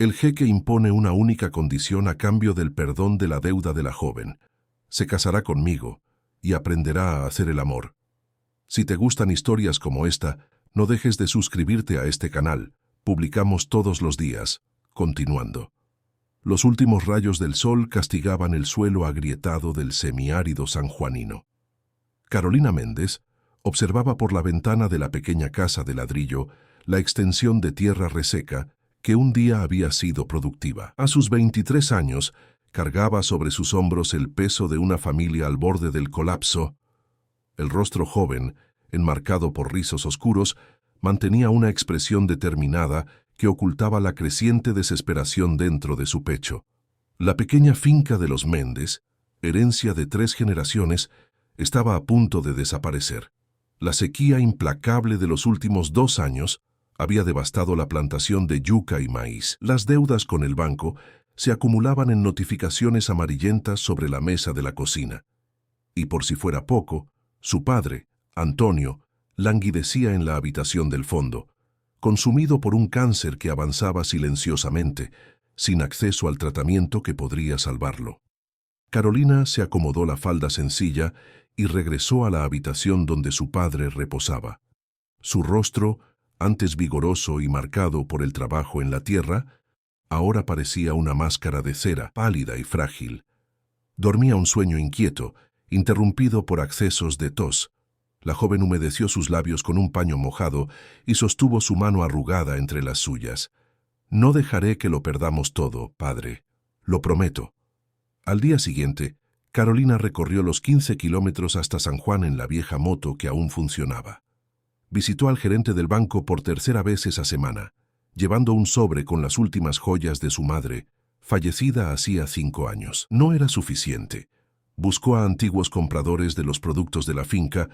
El jeque impone una única condición a cambio del perdón de la deuda de la joven. Se casará conmigo y aprenderá a hacer el amor. Si te gustan historias como esta, no dejes de suscribirte a este canal. Publicamos todos los días. Continuando. Los últimos rayos del sol castigaban el suelo agrietado del semiárido sanjuanino. Carolina Méndez observaba por la ventana de la pequeña casa de ladrillo la extensión de tierra reseca que un día había sido productiva. A sus 23 años, cargaba sobre sus hombros el peso de una familia al borde del colapso. El rostro joven, enmarcado por rizos oscuros, mantenía una expresión determinada que ocultaba la creciente desesperación dentro de su pecho. La pequeña finca de los Méndez, herencia de 3 generaciones, estaba a punto de desaparecer. La sequía implacable de los últimos 2 años había devastado la plantación de yuca y maíz. Las deudas con el banco se acumulaban en notificaciones amarillentas sobre la mesa de la cocina. Y por si fuera poco, su padre, Antonio, languidecía en la habitación del fondo, consumido por un cáncer que avanzaba silenciosamente, sin acceso al tratamiento que podría salvarlo. Carolina se acomodó la falda sencilla y regresó a la habitación donde su padre reposaba. Su rostro, antes vigoroso y marcado por el trabajo en la tierra, ahora parecía una máscara de cera, pálida y frágil. Dormía un sueño inquieto, interrumpido por accesos de tos. La joven humedeció sus labios con un paño mojado y sostuvo su mano arrugada entre las suyas. «No dejaré que lo perdamos todo, padre. Lo prometo». Al día siguiente, Carolina recorrió los 15 kilómetros hasta San Juan en la vieja moto que aún funcionaba. Visitó al gerente del banco por tercera vez esa semana, llevando un sobre con las últimas joyas de su madre, fallecida hacía 5 años. No era suficiente. Buscó a antiguos compradores de los productos de la finca,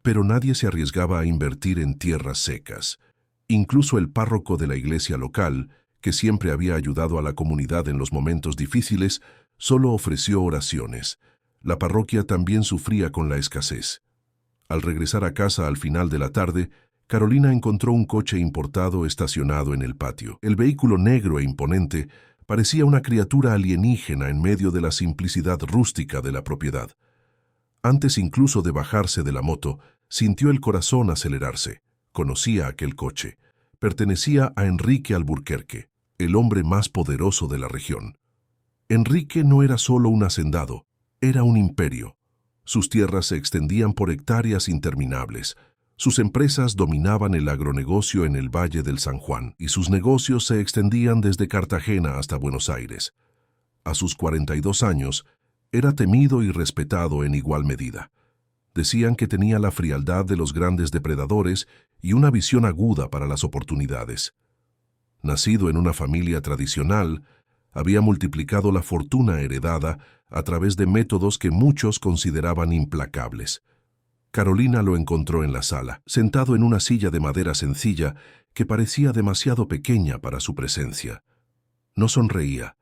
pero nadie se arriesgaba a invertir en tierras secas. Incluso el párroco de la iglesia local, que siempre había ayudado a la comunidad en los momentos difíciles, solo ofreció oraciones. La parroquia también sufría con la escasez. Al regresar a casa al final de la tarde, Carolina encontró un coche importado estacionado en el patio. El vehículo negro e imponente parecía una criatura alienígena en medio de la simplicidad rústica de la propiedad. Antes incluso de bajarse de la moto, sintió el corazón acelerarse. Conocía aquel coche. Pertenecía a Enrique Alburquerque, el hombre más poderoso de la región. Enrique no era solo un hacendado, era un imperio. Sus tierras se extendían por hectáreas interminables. Sus empresas dominaban el agronegocio en el Valle del San Juan, y sus negocios se extendían desde Cartagena hasta Buenos Aires. A sus 42 años, era temido y respetado en igual medida. Decían que tenía la frialdad de los grandes depredadores y una visión aguda para las oportunidades. Nacido en una familia tradicional, había multiplicado la fortuna heredada a través de métodos que muchos consideraban implacables. Carolina lo encontró en la sala, sentado en una silla de madera sencilla que parecía demasiado pequeña para su presencia. No sonreía.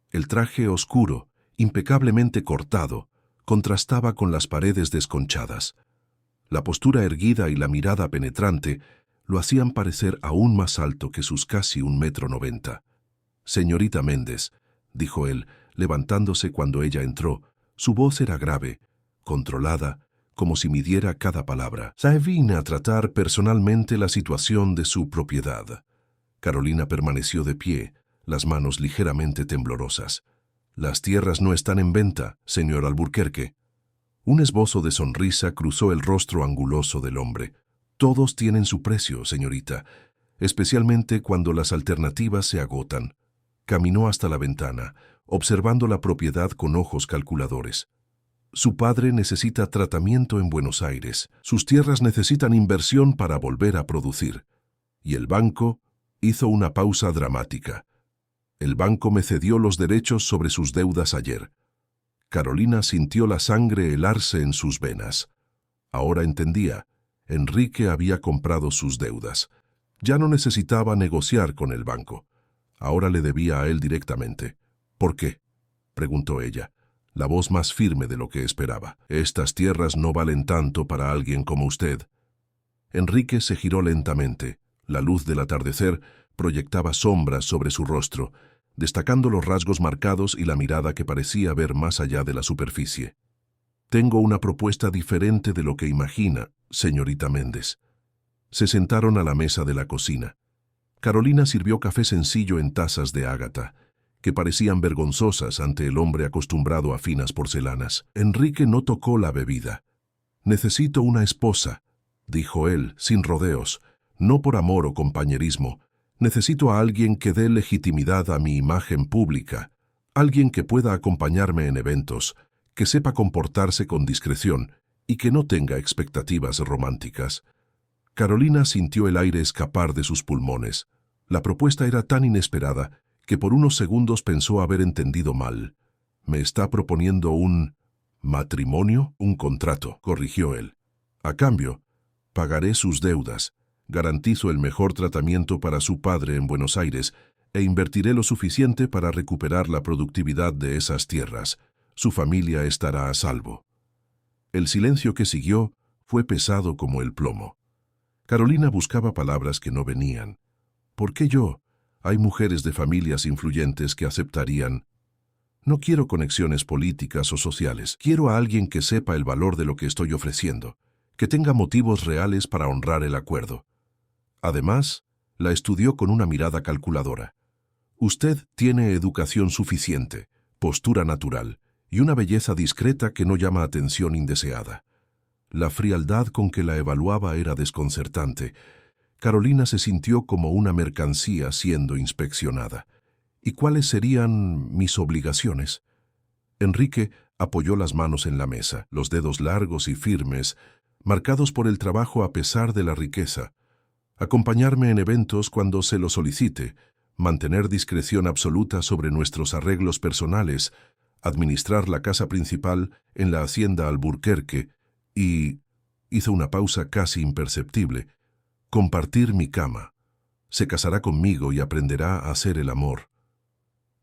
El traje oscuro, impecablemente cortado, contrastaba con las paredes desconchadas. La postura erguida y la mirada penetrante lo hacían parecer aún más alto que sus casi 1,90 m. «Señorita Méndez», dijo él, levantándose cuando ella entró. Su voz era grave, controlada, como si midiera cada palabra. «Vine a tratar personalmente la situación de su propiedad». Carolina permaneció de pie, las manos ligeramente temblorosas. «Las tierras no están en venta, señor Alburquerque». Un esbozo de sonrisa cruzó el rostro anguloso del hombre. «Todos tienen su precio, señorita, especialmente cuando las alternativas se agotan». Caminó hasta la ventana, observando la propiedad con ojos calculadores. Su padre necesita tratamiento en Buenos Aires. Sus tierras necesitan inversión para volver a producir. Y el banco hizo una pausa dramática. «El banco me cedió los derechos sobre sus deudas ayer». Carolina sintió la sangre helarse en sus venas. Ahora entendía. Enrique había comprado sus deudas. Ya no necesitaba negociar con el banco. Ahora le debía a él directamente. «¿Por qué?», preguntó ella, la voz más firme de lo que esperaba. «Estas tierras no valen tanto para alguien como usted». Enrique se giró lentamente. La luz del atardecer proyectaba sombras sobre su rostro, destacando los rasgos marcados y la mirada que parecía ver más allá de la superficie. «Tengo una propuesta diferente de lo que imagina, señorita Méndez». Se sentaron a la mesa de la cocina. Carolina sirvió café sencillo en tazas de ágata, que parecían vergonzosas ante el hombre acostumbrado a finas porcelanas. Enrique no tocó la bebida. «Necesito una esposa», dijo él, sin rodeos, no por amor o compañerismo. «Necesito a alguien que dé legitimidad a mi imagen pública, alguien que pueda acompañarme en eventos, que sepa comportarse con discreción y que no tenga expectativas románticas». Carolina sintió el aire escapar de sus pulmones. La propuesta era tan inesperada que por unos segundos pensó haber entendido mal. «¿Me está proponiendo un matrimonio?» «Un contrato», corrigió él. «A cambio, pagaré sus deudas, garantizo el mejor tratamiento para su padre en Buenos Aires e invertiré lo suficiente para recuperar la productividad de esas tierras. Su familia estará a salvo». El silencio que siguió fue pesado como el plomo. Carolina buscaba palabras que no venían. «¿Por qué yo? Hay mujeres de familias influyentes que aceptarían». «No quiero conexiones políticas o sociales. Quiero a alguien que sepa el valor de lo que estoy ofreciendo, que tenga motivos reales para honrar el acuerdo». Además, la estudió con una mirada calculadora. «Usted tiene educación suficiente, postura natural y una belleza discreta que no llama atención indeseada». La frialdad con que la evaluaba era desconcertante. Carolina se sintió como una mercancía siendo inspeccionada. «¿Y cuáles serían mis obligaciones?» Enrique apoyó las manos en la mesa, los dedos largos y firmes, marcados por el trabajo a pesar de la riqueza. «Acompañarme en eventos cuando se lo solicite, mantener discreción absoluta sobre nuestros arreglos personales, administrar la casa principal en la hacienda Alburquerque y», hizo una pausa casi imperceptible, «compartir mi cama. Se casará conmigo y aprenderá a hacer el amor».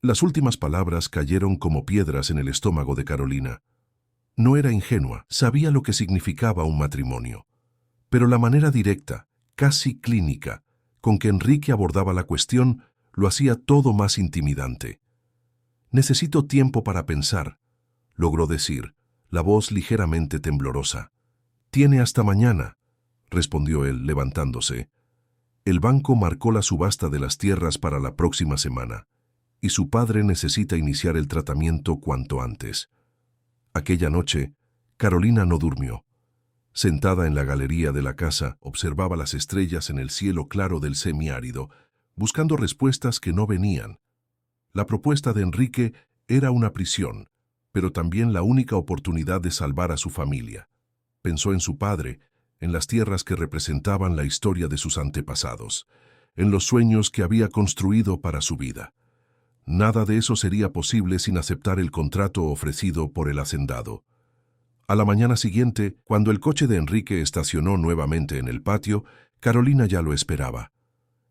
Las últimas palabras cayeron como piedras en el estómago de Carolina. No era ingenua, sabía lo que significaba un matrimonio. Pero la manera directa, casi clínica, con que Enrique abordaba la cuestión lo hacía todo más intimidante. «Necesito tiempo para pensar», logró decir, la voz ligeramente temblorosa. «Tiene hasta mañana», respondió él, levantándose. «El banco marcó la subasta de las tierras para la próxima semana, y su padre necesita iniciar el tratamiento cuanto antes». Aquella noche, Carolina no durmió. Sentada en la galería de la casa, observaba las estrellas en el cielo claro del semiárido, buscando respuestas que no venían. La propuesta de Enrique era una prisión, pero también la única oportunidad de salvar a su familia. Pensó en su padre, en las tierras que representaban la historia de sus antepasados, en los sueños que había construido para su vida. Nada de eso sería posible sin aceptar el contrato ofrecido por el hacendado. A la mañana siguiente, cuando el coche de Enrique estacionó nuevamente en el patio, Carolina ya lo esperaba.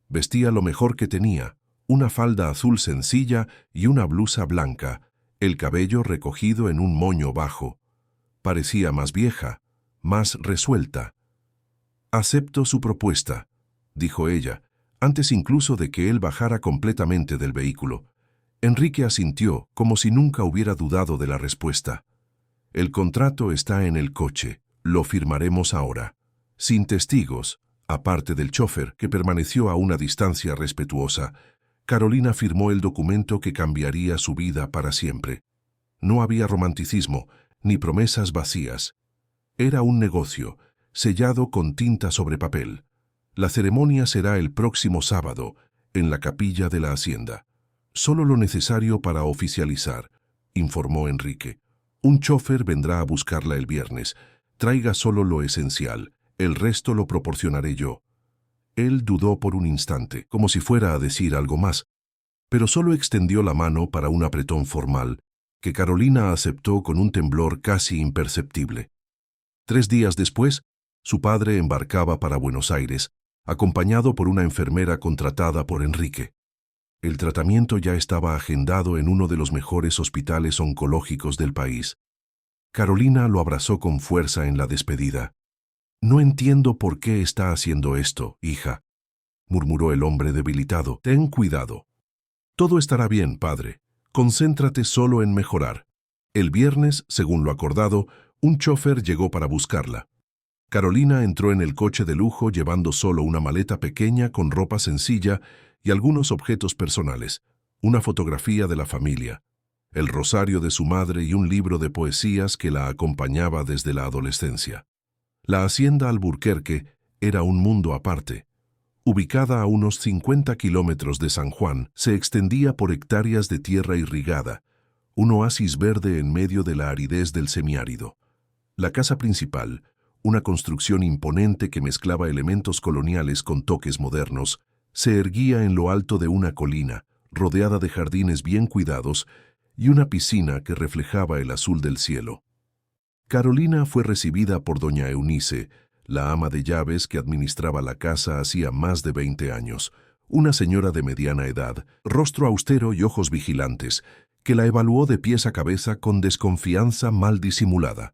Vestía lo mejor que tenía, una falda azul sencilla y una blusa blanca, el cabello recogido en un moño bajo. Parecía más vieja, más resuelta. «Acepto su propuesta», dijo ella, antes incluso de que él bajara completamente del vehículo. Enrique asintió, como si nunca hubiera dudado de la respuesta. «El contrato está en el coche, lo firmaremos ahora. Sin testigos, aparte del chófer, que permaneció a una distancia respetuosa, Carolina firmó el documento que cambiaría su vida para siempre. No había romanticismo, ni promesas vacías. Era un negocio, sellado con tinta sobre papel. La ceremonia será el próximo sábado, en la capilla de la hacienda. Solo lo necesario para oficializar», informó Enrique. «Un chófer vendrá a buscarla el viernes. Traiga solo lo esencial, el resto lo proporcionaré yo». Él dudó por un instante, como si fuera a decir algo más, pero solo extendió la mano para un apretón formal, que Carolina aceptó con un temblor casi imperceptible. 3 días después, su padre embarcaba para Buenos Aires, acompañado por una enfermera contratada por Enrique. El tratamiento ya estaba agendado en uno de los mejores hospitales oncológicos del país. Carolina lo abrazó con fuerza en la despedida. «No entiendo por qué está haciendo esto, hija». murmuró el hombre debilitado. Ten cuidado. Todo estará bien, padre. Concéntrate solo en mejorar. El viernes, según lo acordado, un chofer llegó para buscarla. Carolina entró en el coche de lujo llevando solo una maleta pequeña con ropa sencilla y algunos objetos personales, una fotografía de la familia, el rosario de su madre y un libro de poesías que la acompañaba desde la adolescencia. La hacienda Alburquerque era un mundo aparte. Ubicada a unos 50 kilómetros de San Juan, se extendía por hectáreas de tierra irrigada, un oasis verde en medio de la aridez del semiárido. La casa principal, una construcción imponente que mezclaba elementos coloniales con toques modernos, se erguía en lo alto de una colina, rodeada de jardines bien cuidados y una piscina que reflejaba el azul del cielo. Carolina fue recibida por doña Eunice, la ama de llaves que administraba la casa hacía más de 20 años, una señora de mediana edad, rostro austero y ojos vigilantes, que la evaluó de pies a cabeza con desconfianza mal disimulada.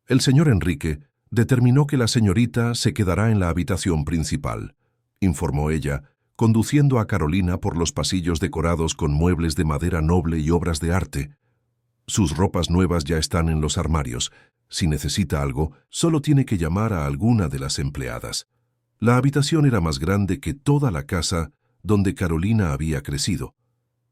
El señor Enrique determinó que la señorita se quedará en la habitación principal, informó ella, conduciendo a Carolina por los pasillos decorados con muebles de madera noble y obras de arte. Sus ropas nuevas ya están en los armarios. Si necesita algo, solo tiene que llamar a alguna de las empleadas. La habitación era más grande que toda la casa donde Carolina había crecido.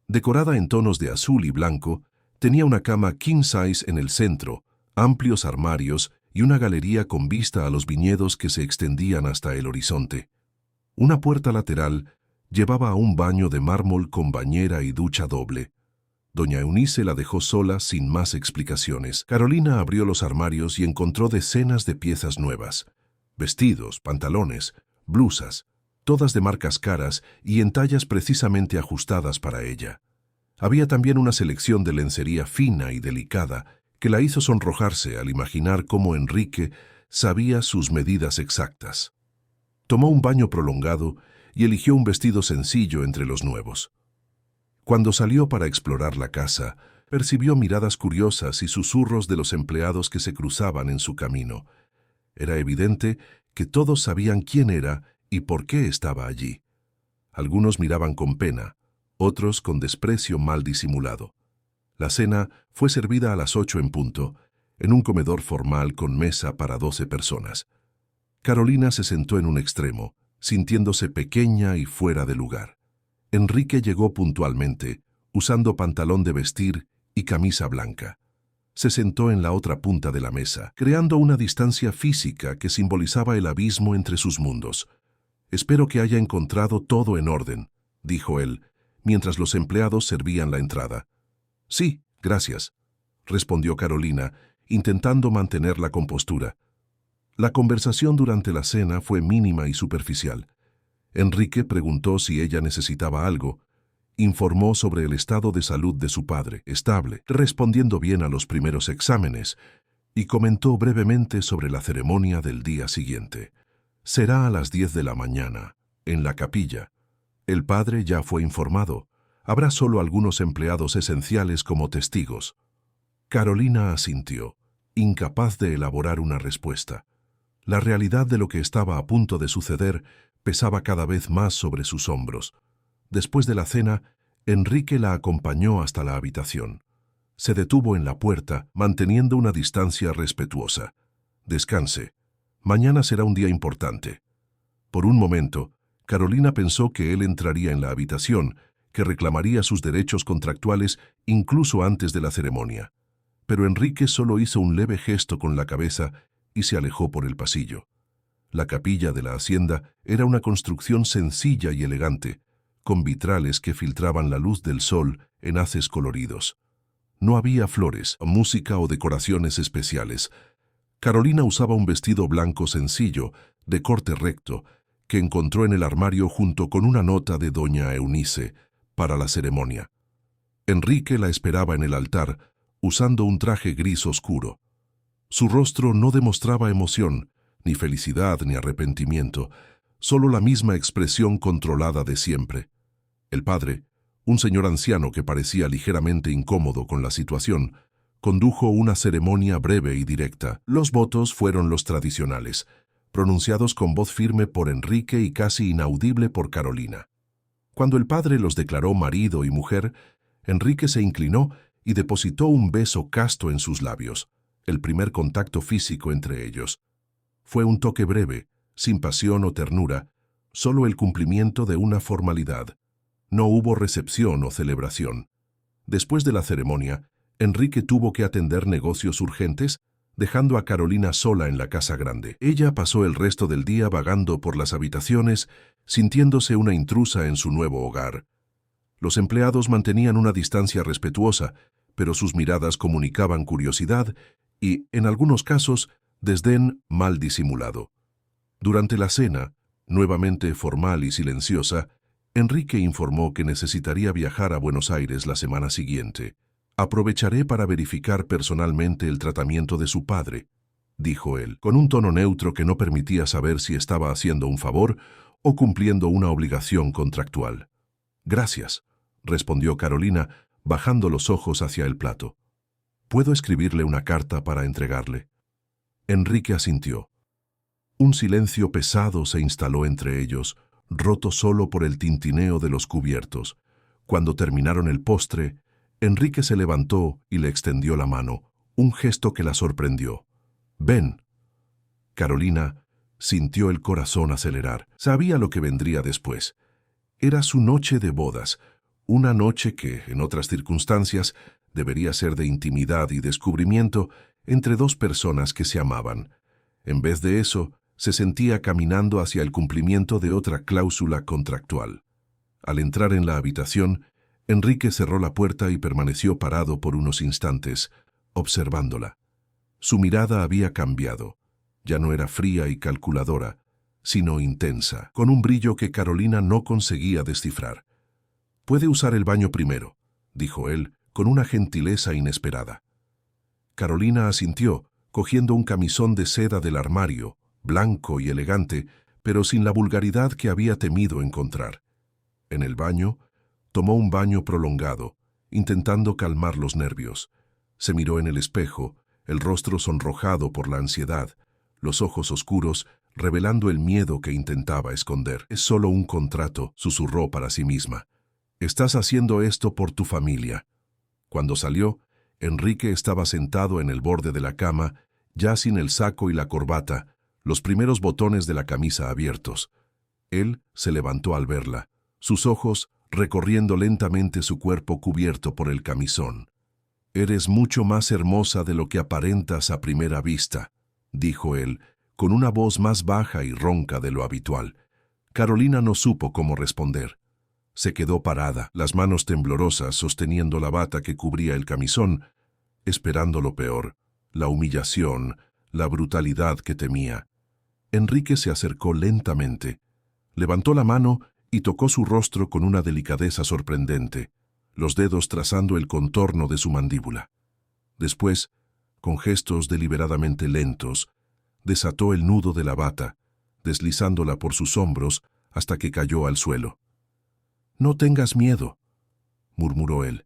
Decorada en tonos de azul y blanco, tenía una cama king size en el centro, amplios armarios y una galería con vista a los viñedos que se extendían hasta el horizonte. Una puerta lateral llevaba a un baño de mármol con bañera y ducha doble. Doña Eunice la dejó sola sin más explicaciones. Carolina abrió los armarios y encontró decenas de piezas nuevas. Vestidos, pantalones, blusas, todas de marcas caras y en tallas precisamente ajustadas para ella. Había también una selección de lencería fina y delicada que la hizo sonrojarse al imaginar cómo Enrique sabía sus medidas exactas. Tomó un baño prolongado y eligió un vestido sencillo entre los nuevos. Cuando salió para explorar la casa, percibió miradas curiosas y susurros de los empleados que se cruzaban en su camino. Era evidente que todos sabían quién era y por qué estaba allí. Algunos miraban con pena, otros con desprecio mal disimulado. La cena fue servida a las 8 en punto, en un comedor formal con mesa para 12 personas. Carolina se sentó en un extremo, sintiéndose pequeña y fuera de lugar. Enrique llegó puntualmente, usando pantalón de vestir y camisa blanca. Se sentó en la otra punta de la mesa, creando una distancia física que simbolizaba el abismo entre sus mundos. «Espero que haya encontrado todo en orden», dijo él, mientras los empleados servían la entrada. «Sí, gracias», respondió Carolina, intentando mantener la compostura. La conversación durante la cena fue mínima y superficial. Enrique preguntó si ella necesitaba algo. Informó sobre el estado de salud de su padre, estable, respondiendo bien a los primeros exámenes, y comentó brevemente sobre la ceremonia del día siguiente. Será a las 10 de la mañana, en la capilla. El padre ya fue informado. Habrá solo algunos empleados esenciales como testigos. Carolina asintió, incapaz de elaborar una respuesta. La realidad de lo que estaba a punto de suceder pesaba cada vez más sobre sus hombros. Después de la cena, Enrique la acompañó hasta la habitación. Se detuvo en la puerta, manteniendo una distancia respetuosa. «Descanse. Mañana será un día importante». Por un momento, Carolina pensó que él entraría en la habitación, que reclamaría sus derechos contractuales incluso antes de la ceremonia. Pero Enrique solo hizo un leve gesto con la cabeza y se alejó por el pasillo. La capilla de la hacienda era una construcción sencilla y elegante, con vitrales que filtraban la luz del sol en haces coloridos. No había flores, música o decoraciones especiales. Carolina usaba un vestido blanco sencillo, de corte recto, que encontró en el armario junto con una nota de doña Eunice para la ceremonia. Enrique la esperaba en el altar, usando un traje gris oscuro. Su rostro no demostraba emoción, ni felicidad ni arrepentimiento, solo la misma expresión controlada de siempre. El padre, un señor anciano que parecía ligeramente incómodo con la situación, condujo una ceremonia breve y directa. Los votos fueron los tradicionales: pronunciados con voz firme por Enrique y casi inaudible por Carolina. Cuando el padre los declaró marido y mujer, Enrique se inclinó y depositó un beso casto en sus labios, el primer contacto físico entre ellos. Fue un toque breve, sin pasión o ternura, solo el cumplimiento de una formalidad. No hubo recepción o celebración. Después de la ceremonia, Enrique tuvo que atender negocios urgentes, dejando a Carolina sola en la casa grande. Ella pasó el resto del día vagando por las habitaciones, sintiéndose una intrusa en su nuevo hogar. Los empleados mantenían una distancia respetuosa, pero sus miradas comunicaban curiosidad y, en algunos casos, desdén mal disimulado. Durante la cena, nuevamente formal y silenciosa, Enrique informó que necesitaría viajar a Buenos Aires la semana siguiente. «Aprovecharé para verificar personalmente el tratamiento de su padre», dijo él, con un tono neutro que no permitía saber si estaba haciendo un favor o cumpliendo una obligación contractual. «Gracias», respondió Carolina, bajando los ojos hacia el plato. «¿Puedo escribirle una carta para entregarle?» Enrique asintió. Un silencio pesado se instaló entre ellos, roto solo por el tintineo de los cubiertos. Cuando terminaron el postre, Enrique se levantó y le extendió la mano, un gesto que la sorprendió. «Ven». Carolina sintió el corazón acelerar. Sabía lo que vendría después. Era su noche de bodas, una noche que, en otras circunstancias, debería ser de intimidad y descubrimiento entre dos personas que se amaban. En vez de eso, se sentía caminando hacia el cumplimiento de otra cláusula contractual. Al entrar en la habitación, Enrique cerró la puerta y permaneció parado por unos instantes, observándola. Su mirada había cambiado. Ya no era fría y calculadora, sino intensa, con un brillo que Carolina no conseguía descifrar. «Puede usar el baño primero», dijo él, con una gentileza inesperada. Carolina asintió, cogiendo un camisón de seda del armario, blanco y elegante, pero sin la vulgaridad que había temido encontrar. En el baño, tomó un baño prolongado, intentando calmar los nervios. Se miró en el espejo, el rostro sonrojado por la ansiedad, los ojos oscuros, revelando el miedo que intentaba esconder. «Es solo un contrato», susurró para sí misma. «Estás haciendo esto por tu familia». Cuando salió, Enrique estaba sentado en el borde de la cama, ya sin el saco y la corbata, los primeros botones de la camisa abiertos. Él se levantó al verla, sus ojos recorriendo lentamente su cuerpo cubierto por el camisón. «Eres mucho más hermosa de lo que aparentas a primera vista», dijo él, con una voz más baja y ronca de lo habitual. Carolina no supo cómo responder. Se quedó parada, las manos temblorosas sosteniendo la bata que cubría el camisón, esperando lo peor, la humillación, la brutalidad que temía. Enrique se acercó lentamente, levantó la mano y tocó su rostro con una delicadeza sorprendente, los dedos trazando el contorno de su mandíbula. Después, con gestos deliberadamente lentos, desató el nudo de la bata, deslizándola por sus hombros hasta que cayó al suelo. «No tengas miedo», murmuró él.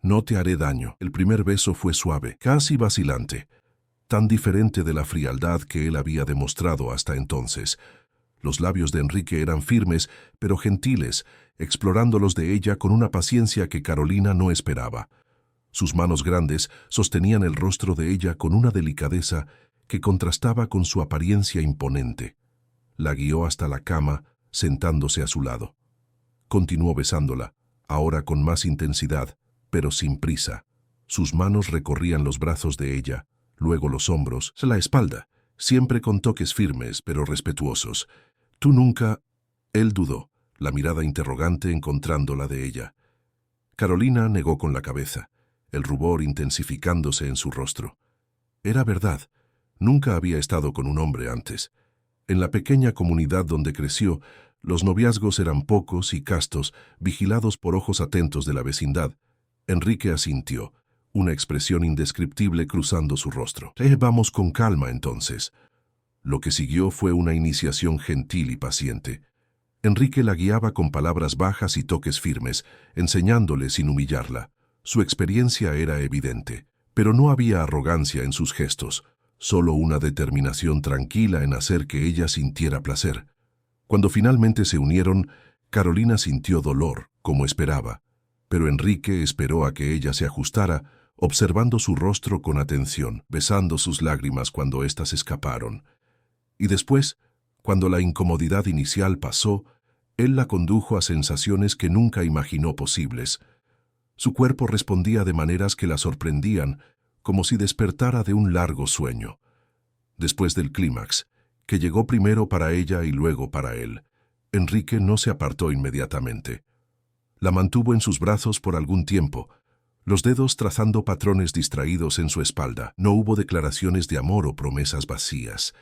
«No te haré daño». El primer beso fue suave, casi vacilante, tan diferente de la frialdad que él había demostrado hasta entonces. Los labios de Enrique eran firmes, pero gentiles, explorando los de ella con una paciencia que Carolina no esperaba. Sus manos grandes sostenían el rostro de ella con una delicadeza que contrastaba con su apariencia imponente. La guió hasta la cama, sentándose a su lado. Continuó besándola, ahora con más intensidad, pero sin prisa. Sus manos recorrían los brazos de ella, luego los hombros, la espalda, siempre con toques firmes pero respetuosos. «Tú nunca...» Él dudó, la mirada interrogante encontrándola de ella. Carolina negó con la cabeza, el rubor intensificándose en su rostro. Era verdad, nunca había estado con un hombre antes. En la pequeña comunidad donde creció, los noviazgos eran pocos y castos, vigilados por ojos atentos de la vecindad. Enrique asintió, una expresión indescriptible cruzando su rostro. «Vamos con calma, entonces». Lo que siguió fue una iniciación gentil y paciente. Enrique la guiaba con palabras bajas y toques firmes, enseñándole sin humillarla. Su experiencia era evidente, pero no había arrogancia en sus gestos, solo una determinación tranquila en hacer que ella sintiera placer. Cuando finalmente se unieron, Carolina sintió dolor, como esperaba, pero Enrique esperó a que ella se ajustara, observando su rostro con atención, besando sus lágrimas cuando éstas escaparon. Y después, cuando la incomodidad inicial pasó, él la condujo a sensaciones que nunca imaginó posibles. Su cuerpo respondía de maneras que la sorprendían, como si despertara de un largo sueño. Después del clímax, que llegó primero para ella y luego para él, Enrique no se apartó inmediatamente. La mantuvo en sus brazos por algún tiempo, los dedos trazando patrones distraídos en su espalda. No hubo declaraciones de amor o promesas vacías,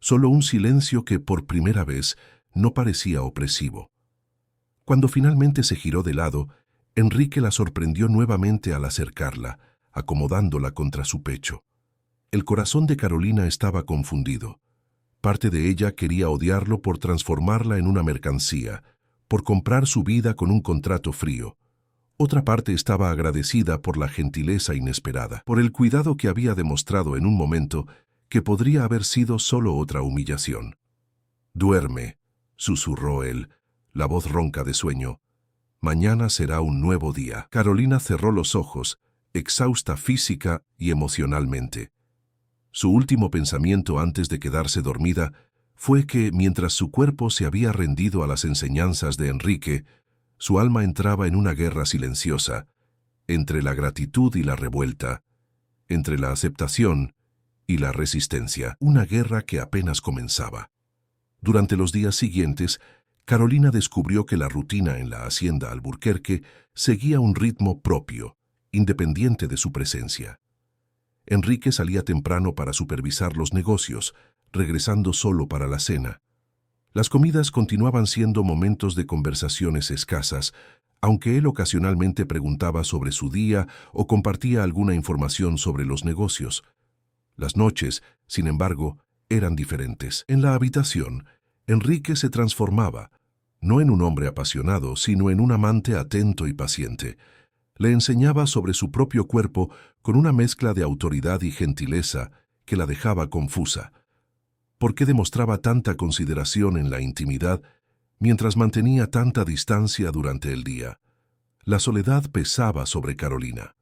solo un silencio que por primera vez no parecía opresivo. Cuando finalmente se giró de lado, Enrique la sorprendió nuevamente al acercarla, acomodándola contra su pecho. El corazón de Carolina estaba confundido. Parte de ella quería odiarlo por transformarla en una mercancía, por comprar su vida con un contrato frío. Otra parte estaba agradecida por la gentileza inesperada, por el cuidado que había demostrado en un momento que podría haber sido solo otra humillación. «Duerme», susurró él, la voz ronca de sueño. «Mañana será un nuevo día». Carolina cerró los ojos, exhausta física y emocionalmente. Su último pensamiento antes de quedarse dormida fue que, mientras su cuerpo se había rendido a las enseñanzas de Enrique, su alma entraba en una guerra silenciosa, entre la gratitud y la revuelta, entre la aceptación y la resistencia, una guerra que apenas comenzaba. Durante los días siguientes, Carolina descubrió que la rutina en la hacienda Alburquerque seguía un ritmo propio, independiente de su presencia. Enrique salía temprano para supervisar los negocios, regresando solo para la cena. Las comidas continuaban siendo momentos de conversaciones escasas, aunque él ocasionalmente preguntaba sobre su día o compartía alguna información sobre los negocios. Las noches, sin embargo, eran diferentes. En la habitación, Enrique se transformaba, no en un hombre apasionado, sino en un amante atento y paciente. Le enseñaba sobre su propio cuerpo con una mezcla de autoridad y gentileza que la dejaba confusa. ¿Por qué demostraba tanta consideración en la intimidad mientras mantenía tanta distancia durante el día? La soledad pesaba sobre Carolina.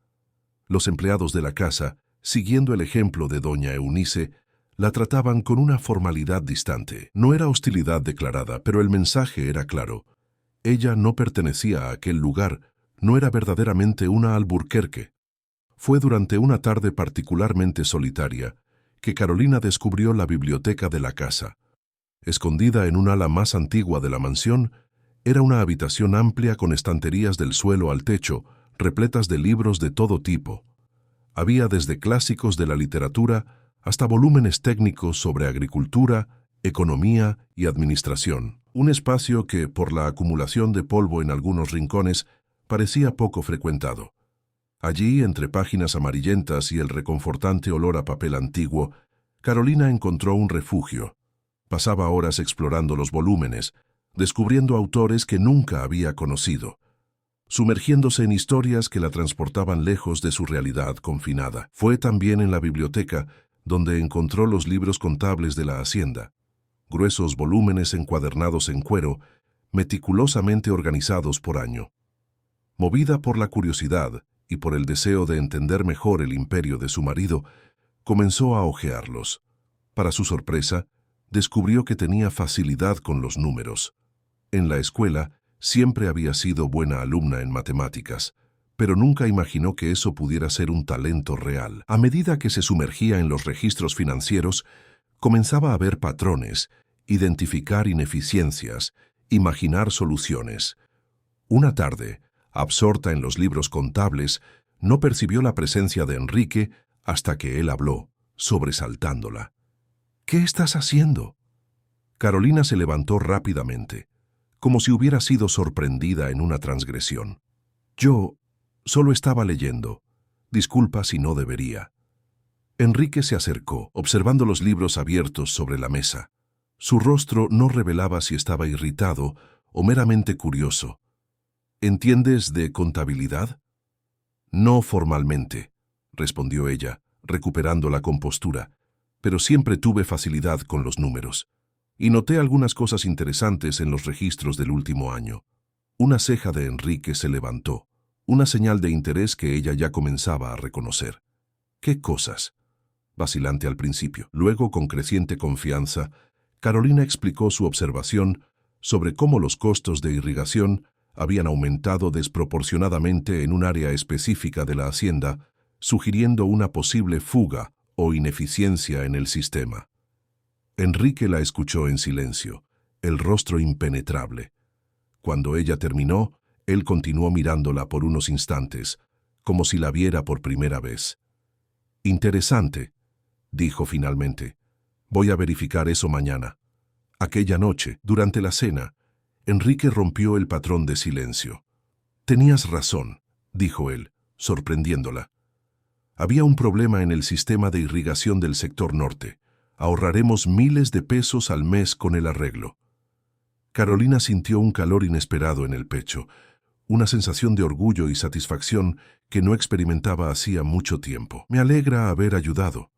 Los empleados de la casa, siguiendo el ejemplo de doña Eunice, la trataban con una formalidad distante. No era hostilidad declarada, pero el mensaje era claro. Ella no pertenecía a aquel lugar, no era verdaderamente una Alburquerque. Fue durante una tarde particularmente solitaria que Carolina descubrió la biblioteca de la casa. Escondida en un ala más antigua de la mansión, era una habitación amplia con estanterías del suelo al techo, repletas de libros de todo tipo. Había desde clásicos de la literatura hasta volúmenes técnicos sobre agricultura, economía y administración. Un espacio que, por la acumulación de polvo en algunos rincones, parecía poco frecuentado. Allí, entre páginas amarillentas y el reconfortante olor a papel antiguo, Carolina encontró un refugio. Pasaba horas explorando los volúmenes, descubriendo autores que nunca había conocido, sumergiéndose en historias que la transportaban lejos de su realidad confinada. Fue también en la biblioteca donde encontró los libros contables de la hacienda, gruesos volúmenes encuadernados en cuero, meticulosamente organizados por año. Movida por la curiosidad y por el deseo de entender mejor el imperio de su marido, comenzó a hojearlos. Para su sorpresa, descubrió que tenía facilidad con los números. En la escuela siempre había sido buena alumna en matemáticas, pero nunca imaginó que eso pudiera ser un talento real. A medida que se sumergía en los registros financieros, comenzaba a ver patrones, identificar ineficiencias, imaginar soluciones. Una tarde, absorta en los libros contables, no percibió la presencia de Enrique hasta que él habló, sobresaltándola. «¿Qué estás haciendo?» Carolina se levantó rápidamente, como si hubiera sido sorprendida en una transgresión. «Yo solo estaba leyendo. Disculpa si no debería». Enrique se acercó, observando los libros abiertos sobre la mesa. Su rostro no revelaba si estaba irritado o meramente curioso. «¿Entiendes de contabilidad?» «No formalmente», respondió ella, recuperando la compostura. pero siempre tuve facilidad con los números. Y noté algunas cosas interesantes en los registros del último año. Una ceja de Enrique se levantó, una señal de interés que ella ya comenzaba a reconocer. ¿Qué cosas? Vacilante al principio. Luego, con creciente confianza, Carolina explicó su observación sobre cómo los costos de irrigación habían aumentado desproporcionadamente en un área específica de la hacienda, sugiriendo una posible fuga o ineficiencia en el sistema. Enrique la escuchó en silencio, el rostro impenetrable. Cuando ella terminó, él continuó mirándola por unos instantes, como si la viera por primera vez. «Interesante», dijo finalmente. «Voy a verificar eso mañana». Aquella noche, durante la cena, Enrique rompió el patrón de silencio. «Tenías razón», dijo él, sorprendiéndola. «Había un problema en el sistema de irrigación del sector norte. Ahorraremos miles de pesos al mes con el arreglo». Carolina sintió un calor inesperado en el pecho, una sensación de orgullo y satisfacción que no experimentaba hacía mucho tiempo. «Me alegra haber ayudado»,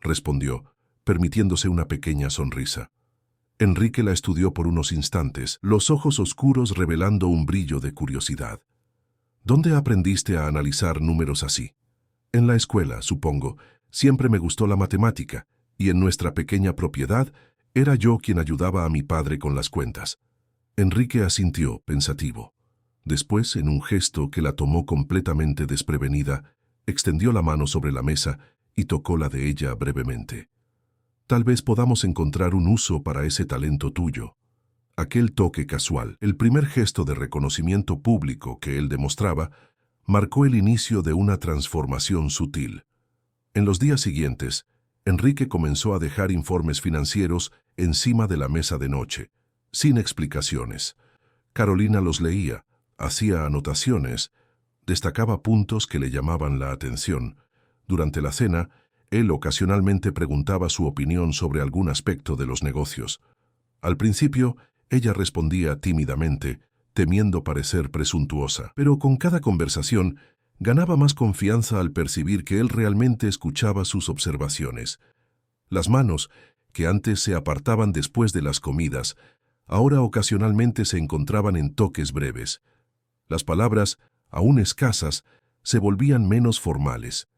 respondió, permitiéndose una pequeña sonrisa. Enrique la estudió por unos instantes, los ojos oscuros revelando un brillo de curiosidad. «¿Dónde aprendiste a analizar números así?» «En la escuela, supongo. Siempre me gustó la matemática, y en nuestra pequeña propiedad era yo quien ayudaba a mi padre con las cuentas». Enrique asintió, pensativo. Después, en un gesto que la tomó completamente desprevenida, extendió la mano sobre la mesa y tocó la de ella brevemente. «Tal vez podamos encontrar un uso para ese talento tuyo». Aquel toque casual, el primer gesto de reconocimiento público que él demostraba, marcó el inicio de una transformación sutil. En los días siguientes, Enrique comenzó a dejar informes financieros encima de la mesa de noche, sin explicaciones. Carolina los leía, hacía anotaciones, destacaba puntos que le llamaban la atención. Durante la cena, él ocasionalmente preguntaba su opinión sobre algún aspecto de los negocios. Al principio, ella respondía tímidamente, temiendo parecer presuntuosa, pero con cada conversación ganaba más confianza al percibir que él realmente escuchaba sus observaciones. Las manos, que antes se apartaban después de las comidas, ahora ocasionalmente se encontraban en toques breves. Las palabras, aún escasas, se volvían menos formales.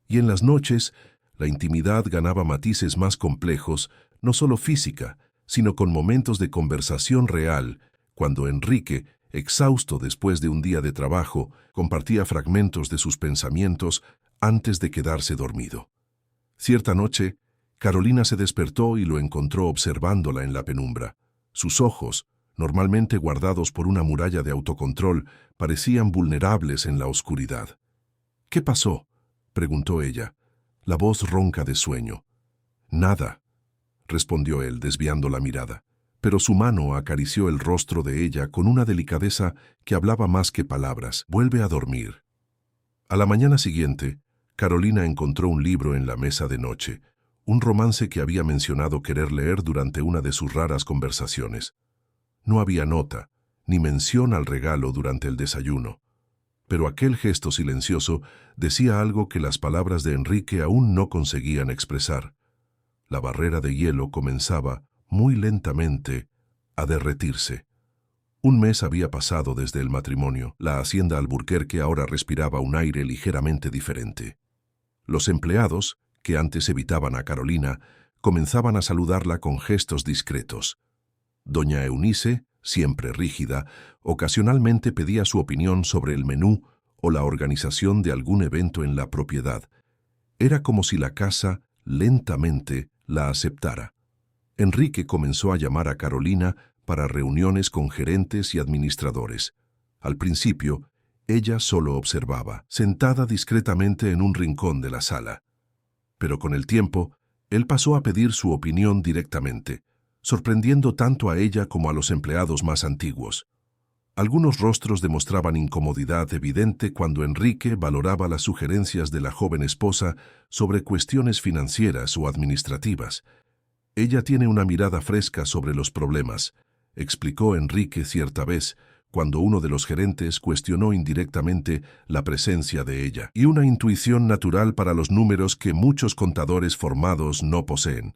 Y en las noches, la intimidad ganaba matices más complejos, no solo física, sino con momentos de conversación real, cuando Enrique, exhausto después de un día de trabajo, compartía fragmentos de sus pensamientos antes de quedarse dormido. Cierta noche, Carolina se despertó y lo encontró observándola en la penumbra. Sus ojos, normalmente guardados por una muralla de autocontrol, parecían vulnerables en la oscuridad. «¿Qué pasó?», preguntó ella, la voz ronca de sueño. «Nada», respondió él, desviando la mirada, pero su mano acarició el rostro de ella con una delicadeza que hablaba más que palabras. «Vuelve a dormir». A la mañana siguiente, Carolina encontró un libro en la mesa de noche, un romance que había mencionado querer leer durante una de sus raras conversaciones. No había nota, ni mención al regalo durante el desayuno, pero aquel gesto silencioso decía algo que las palabras de Enrique aún no conseguían expresar. La barrera de hielo comenzaba, muy lentamente, a derretirse. Un mes había pasado desde el matrimonio. La hacienda Alburquerque ahora respiraba un aire ligeramente diferente. Los empleados, que antes evitaban a Carolina, comenzaban a saludarla con gestos discretos. Doña Eunice, siempre rígida, ocasionalmente pedía su opinión sobre el menú o la organización de algún evento en la propiedad. Era como si la casa, lentamente, la aceptara. Enrique comenzó a llamar a Carolina para reuniones con gerentes y administradores. Al principio, ella solo observaba, sentada discretamente en un rincón de la sala. Pero con el tiempo, él pasó a pedir su opinión directamente, sorprendiendo tanto a ella como a los empleados más antiguos. Algunos rostros demostraban incomodidad evidente cuando Enrique valoraba las sugerencias de la joven esposa sobre cuestiones financieras o administrativas. «Ella tiene una mirada fresca sobre los problemas», explicó Enrique cierta vez, cuando uno de los gerentes cuestionó indirectamente la presencia de ella, y una intuición natural para los números que muchos contadores formados no poseen.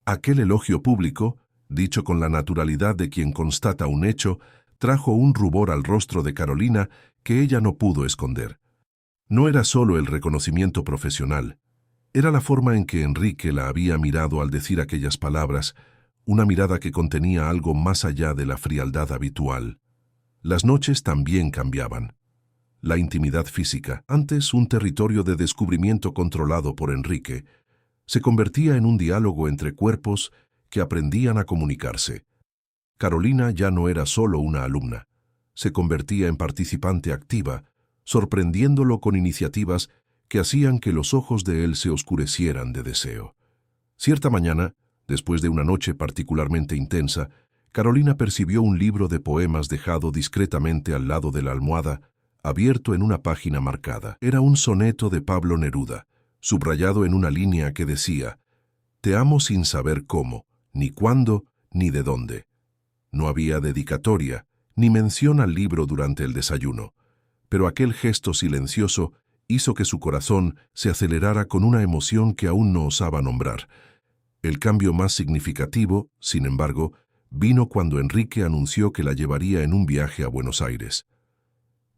Aquel elogio público, dicho con la naturalidad de quien constata un hecho, trajo un rubor al rostro de Carolina que ella no pudo esconder. No era solo el reconocimiento profesional, era la forma en que Enrique la había mirado al decir aquellas palabras, una mirada que contenía algo más allá de la frialdad habitual. Las noches también cambiaban. La intimidad física, antes un territorio de descubrimiento controlado por Enrique, se convertía en un diálogo entre cuerpos que aprendían a comunicarse. Carolina ya no era solo una alumna, se convertía en participante activa, sorprendiéndolo con iniciativas que hacían que los ojos de él se oscurecieran de deseo. Cierta mañana, después de una noche particularmente intensa, Carolina percibió un libro de poemas dejado discretamente al lado de la almohada, abierto en una página marcada. Era un soneto de Pablo Neruda, subrayado en una línea que decía: «Te amo sin saber cómo, ni cuándo, ni de dónde». No había dedicatoria, ni mención al libro durante el desayuno, pero aquel gesto silencioso hizo que su corazón se acelerara con una emoción que aún no osaba nombrar. El cambio más significativo, sin embargo, vino cuando Enrique anunció que la llevaría en un viaje a Buenos Aires.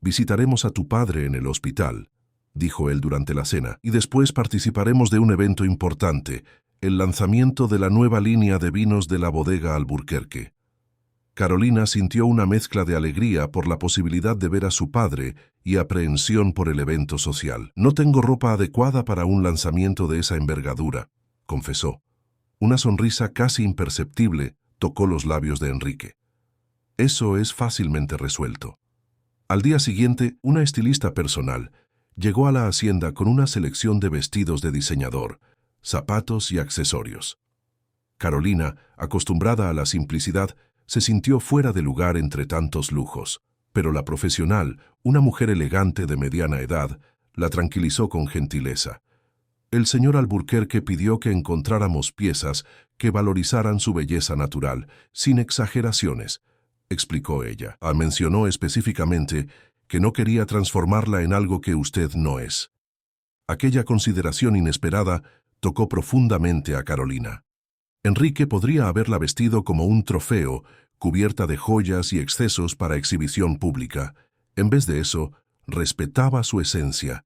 «Visitaremos a tu padre en el hospital», dijo él durante la cena, «y después participaremos de un evento importante, el lanzamiento de la nueva línea de vinos de la bodega Alburquerque». Carolina sintió una mezcla de alegría por la posibilidad de ver a su padre y aprehensión por el evento social. «No tengo ropa adecuada para un lanzamiento de esa envergadura», confesó. Una sonrisa casi imperceptible tocó los labios de Enrique. «Eso es fácilmente resuelto». Al día siguiente, una estilista personal llegó a la hacienda con una selección de vestidos de diseñador, zapatos y accesorios. Carolina, acostumbrada a la simplicidad, se sintió fuera de lugar entre tantos lujos, pero la profesional, una mujer elegante de mediana edad, la tranquilizó con gentileza. «El señor Alburquerque pidió que encontráramos piezas que valorizaran su belleza natural, sin exageraciones», explicó ella. Mencionó específicamente que no quería transformarla en algo que usted no es. Aquella consideración inesperada tocó profundamente a Carolina. Enrique podría haberla vestido como un trofeo, cubierta de joyas y excesos para exhibición pública. En vez de eso, respetaba su esencia.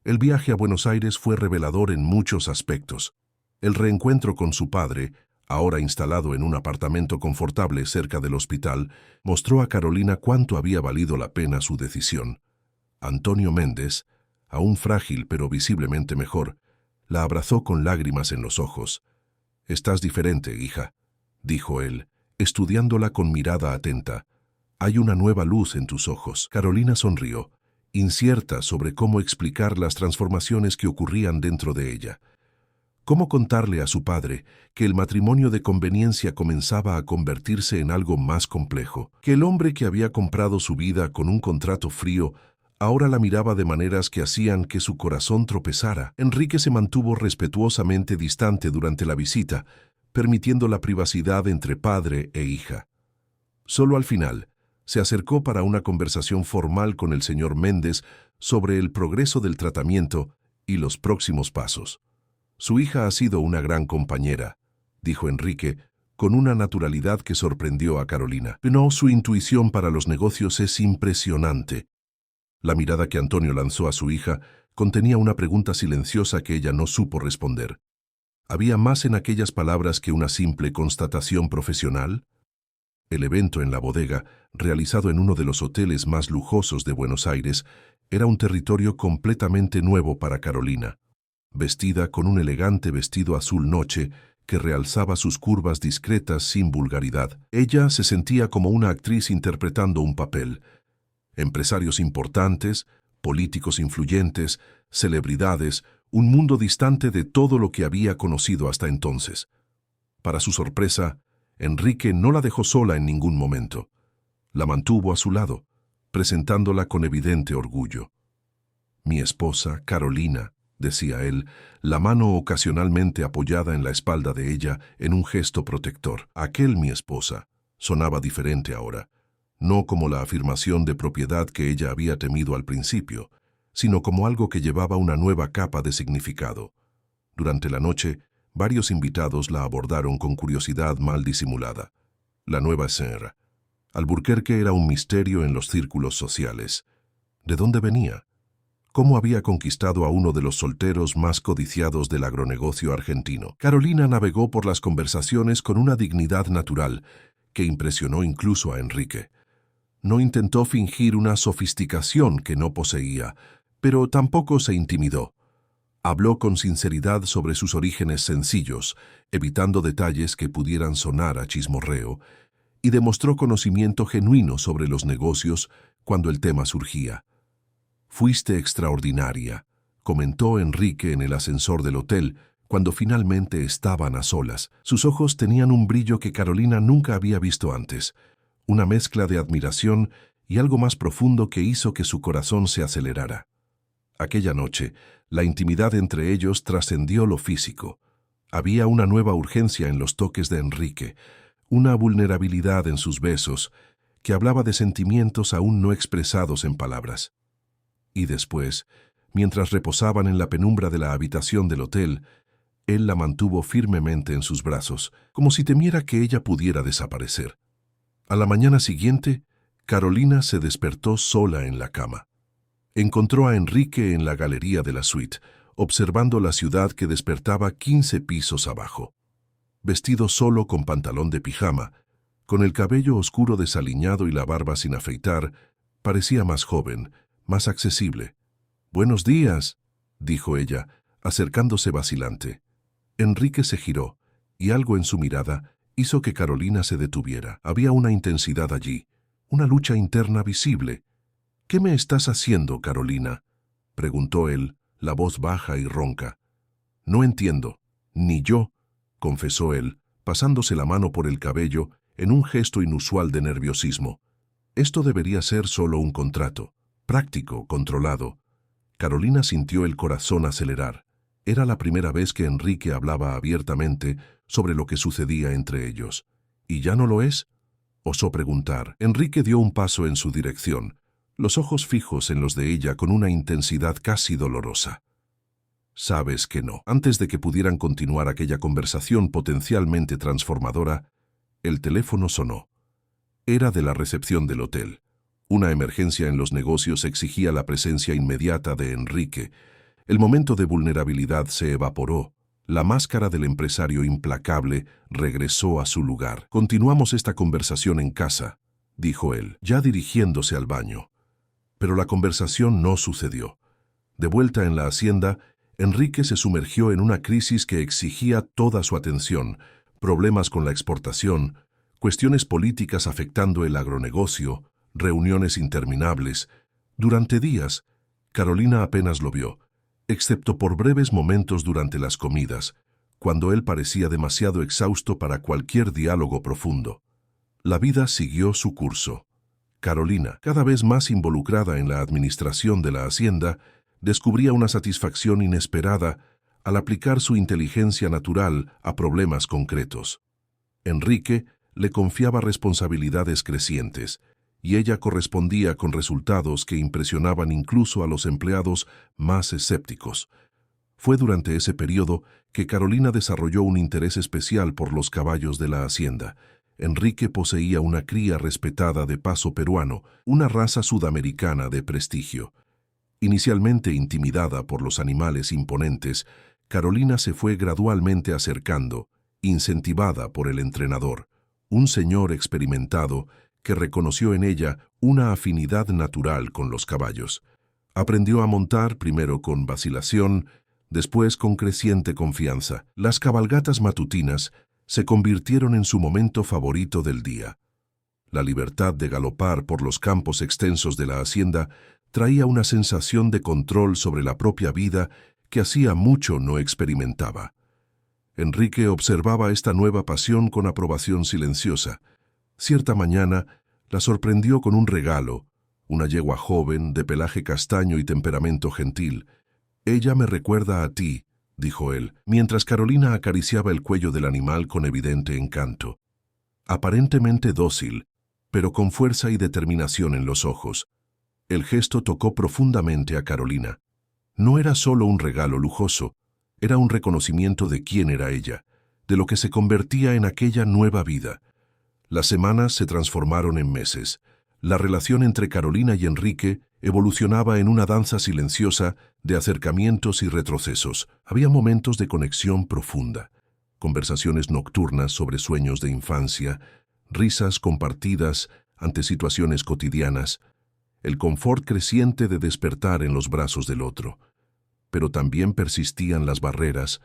El viaje a Buenos Aires fue revelador en muchos aspectos. El reencuentro con su padre, ahora instalado en un apartamento confortable cerca del hospital, mostró a Carolina cuánto había valido la pena su decisión. Antonio Méndez, aún frágil pero visiblemente mejor, la abrazó con lágrimas en los ojos. «Estás diferente, hija», dijo él, estudiándola con mirada atenta. «Hay una nueva luz en tus ojos». Carolina sonrió, incierta sobre cómo explicar las transformaciones que ocurrían dentro de ella. ¿Cómo contarle a su padre que el matrimonio de conveniencia comenzaba a convertirse en algo más complejo? Que el hombre que había comprado su vida con un contrato frío ahora la miraba de maneras que hacían que su corazón tropezara. Enrique se mantuvo respetuosamente distante durante la visita, permitiendo la privacidad entre padre e hija. Solo al final, se acercó para una conversación formal con el señor Méndez sobre el progreso del tratamiento y los próximos pasos. «Su hija ha sido una gran compañera», dijo Enrique, con una naturalidad que sorprendió a Carolina. «No, su intuición para los negocios es impresionante». La mirada que Antonio lanzó a su hija contenía una pregunta silenciosa que ella no supo responder. ¿Había más en aquellas palabras que una simple constatación profesional? El evento en la bodega, realizado en uno de los hoteles más lujosos de Buenos Aires, era un territorio completamente nuevo para Carolina. Vestida con un elegante vestido azul noche que realzaba sus curvas discretas sin vulgaridad, ella se sentía como una actriz interpretando un papel. Empresarios importantes, políticos influyentes, celebridades, un mundo distante de todo lo que había conocido hasta entonces. Para su sorpresa, Enrique no la dejó sola en ningún momento. La mantuvo a su lado, presentándola con evidente orgullo. «Mi esposa, Carolina», decía él, la mano ocasionalmente apoyada en la espalda de ella en un gesto protector. Aquel «mi esposa» sonaba diferente ahora. no como la afirmación de propiedad que ella había temido al principio, sino como algo que llevaba una nueva capa de significado. Durante la noche, varios invitados la abordaron con curiosidad mal disimulada. La nueva señora. Alburquerque era un misterio en los círculos sociales. ¿De dónde venía? ¿Cómo había conquistado a uno de los solteros más codiciados del agronegocio argentino? Carolina navegó por las conversaciones con una dignidad natural que impresionó incluso a Enrique. No intentó fingir una sofisticación que no poseía, pero tampoco se intimidó. Habló con sinceridad sobre sus orígenes sencillos, evitando detalles que pudieran sonar a chismorreo, y demostró conocimiento genuino sobre los negocios cuando el tema surgía. «Fuiste extraordinaria», comentó Enrique en el ascensor del hotel, cuando finalmente estaban a solas. Sus ojos tenían un brillo que Carolina nunca había visto antes, una mezcla de admiración y algo más profundo que hizo que su corazón se acelerara. Aquella noche, la intimidad entre ellos trascendió lo físico. Había una nueva urgencia en los toques de Enrique, una vulnerabilidad en sus besos, que hablaba de sentimientos aún no expresados en palabras. Y después, mientras reposaban en la penumbra de la habitación del hotel, él la mantuvo firmemente en sus brazos, como si temiera que ella pudiera desaparecer. A la mañana siguiente, Carolina se despertó sola en la cama. Encontró a Enrique en la galería de la suite, observando la ciudad que despertaba 15 pisos abajo. Vestido solo con pantalón de pijama, con el cabello oscuro desaliñado y la barba sin afeitar, parecía más joven, más accesible. «Buenos días», dijo ella, acercándose vacilante. Enrique se giró, y algo en su mirada hizo que Carolina se detuviera. Había una intensidad allí, una lucha interna visible. «¿Qué me estás haciendo, Carolina?», preguntó él, la voz baja y ronca. «No entiendo, ni yo», confesó él, pasándose la mano por el cabello en un gesto inusual de nerviosismo. Esto debería ser solo un contrato, práctico, controlado. Carolina sintió el corazón acelerar. Era la primera vez que Enrique hablaba abiertamente sobre lo que sucedía entre ellos. ¿Y ya no lo es?, osó preguntar. Enrique dio un paso en su dirección, los ojos fijos en los de ella con una intensidad casi dolorosa. «Sabes que no». Antes de que pudieran continuar aquella conversación potencialmente transformadora, el teléfono sonó. Era de la recepción del hotel. Una emergencia en los negocios exigía la presencia inmediata de Enrique. El momento de vulnerabilidad se evaporó. La máscara del empresario implacable regresó a su lugar. «Continuamos esta conversación en casa», dijo él, ya dirigiéndose al baño. Pero la conversación no sucedió. De vuelta en la hacienda, Enrique se sumergió en una crisis que exigía toda su atención: problemas con la exportación, cuestiones políticas afectando el agronegocio, reuniones interminables. Durante días, Carolina apenas lo vio, excepto por breves momentos durante las comidas, cuando él parecía demasiado exhausto para cualquier diálogo profundo. La vida siguió su curso. Carolina, cada vez más involucrada en la administración de la hacienda, descubría una satisfacción inesperada al aplicar su inteligencia natural a problemas concretos. Enrique le confiaba responsabilidades crecientes, y ella correspondía con resultados que impresionaban incluso a los empleados más escépticos. Fue durante ese periodo que Carolina desarrolló un interés especial por los caballos de la hacienda. Enrique poseía una cría respetada de paso peruano, una raza sudamericana de prestigio. Inicialmente intimidada por los animales imponentes, Carolina se fue gradualmente acercando, incentivada por el entrenador, un señor experimentado que reconoció en ella una afinidad natural con los caballos. Aprendió a montar primero con vacilación, después con creciente confianza. Las cabalgatas matutinas se convirtieron en su momento favorito del día. La libertad de galopar por los campos extensos de la hacienda traía una sensación de control sobre la propia vida que hacía mucho no experimentaba. Enrique observaba esta nueva pasión con aprobación silenciosa. Cierta mañana la sorprendió con un regalo, una yegua joven, de pelaje castaño y temperamento gentil. «Ella me recuerda a ti», dijo él, mientras Carolina acariciaba el cuello del animal con evidente encanto. Aparentemente dócil, pero con fuerza y determinación en los ojos. El gesto tocó profundamente a Carolina. No era solo un regalo lujoso, era un reconocimiento de quién era ella, de lo que se convertía en aquella nueva vida. Las semanas se transformaron en meses. La relación entre Carolina y Enrique evolucionaba en una danza silenciosa de acercamientos y retrocesos. Había momentos de conexión profunda, conversaciones nocturnas sobre sueños de infancia, risas compartidas ante situaciones cotidianas, el confort creciente de despertar en los brazos del otro. Pero también persistían las barreras,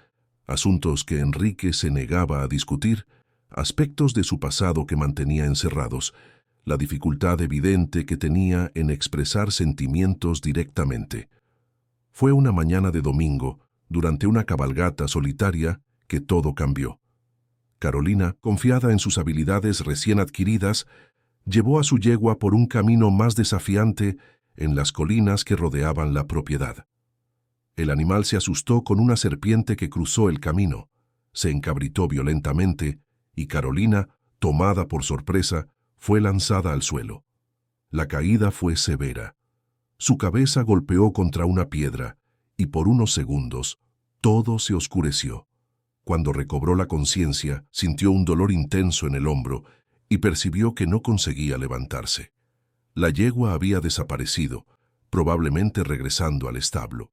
asuntos que Enrique se negaba a discutir, aspectos de su pasado que mantenía encerrados, la dificultad evidente que tenía en expresar sentimientos directamente. Fue una mañana de domingo, durante una cabalgata solitaria, que todo cambió. Carolina, confiada en sus habilidades recién adquiridas, llevó a su yegua por un camino más desafiante en las colinas que rodeaban la propiedad. El animal se asustó con una serpiente que cruzó el camino, se encabritó violentamente y Carolina, tomada por sorpresa, fue lanzada al suelo. La caída fue severa. Su cabeza golpeó contra una piedra y por unos segundos todo se oscureció. Cuando recobró la conciencia, sintió un dolor intenso en el hombro y percibió que no conseguía levantarse. La yegua había desaparecido, probablemente regresando al establo.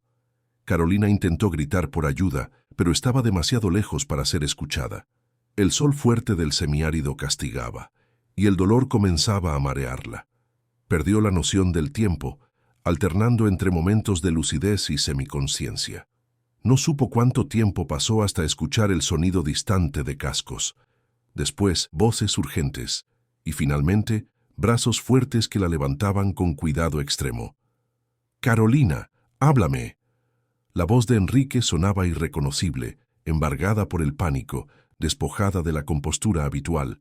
Carolina intentó gritar por ayuda, pero estaba demasiado lejos para ser escuchada. El sol fuerte del semiárido castigaba, y el dolor comenzaba a marearla. Perdió la noción del tiempo, alternando entre momentos de lucidez y semiconciencia. No supo cuánto tiempo pasó hasta escuchar el sonido distante de cascos. Después, voces urgentes, y finalmente, brazos fuertes que la levantaban con cuidado extremo. «Carolina, háblame». La voz de Enrique sonaba irreconocible, embargada por el pánico, despojada de la compostura habitual.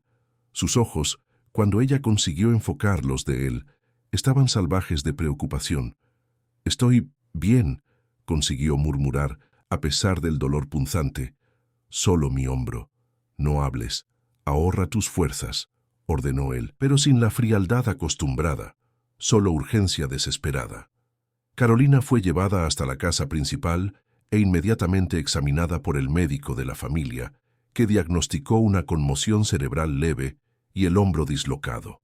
Sus ojos, cuando ella consiguió enfocarlos de él, estaban salvajes de preocupación. «Estoy bien», consiguió murmurar, a pesar del dolor punzante. «Solo mi hombro. No hables. Ahorra tus fuerzas», ordenó él, pero sin la frialdad acostumbrada, solo urgencia desesperada. Carolina fue llevada hasta la casa principal e inmediatamente examinada por el médico de la familia, que diagnosticó una conmoción cerebral leve y el hombro dislocado.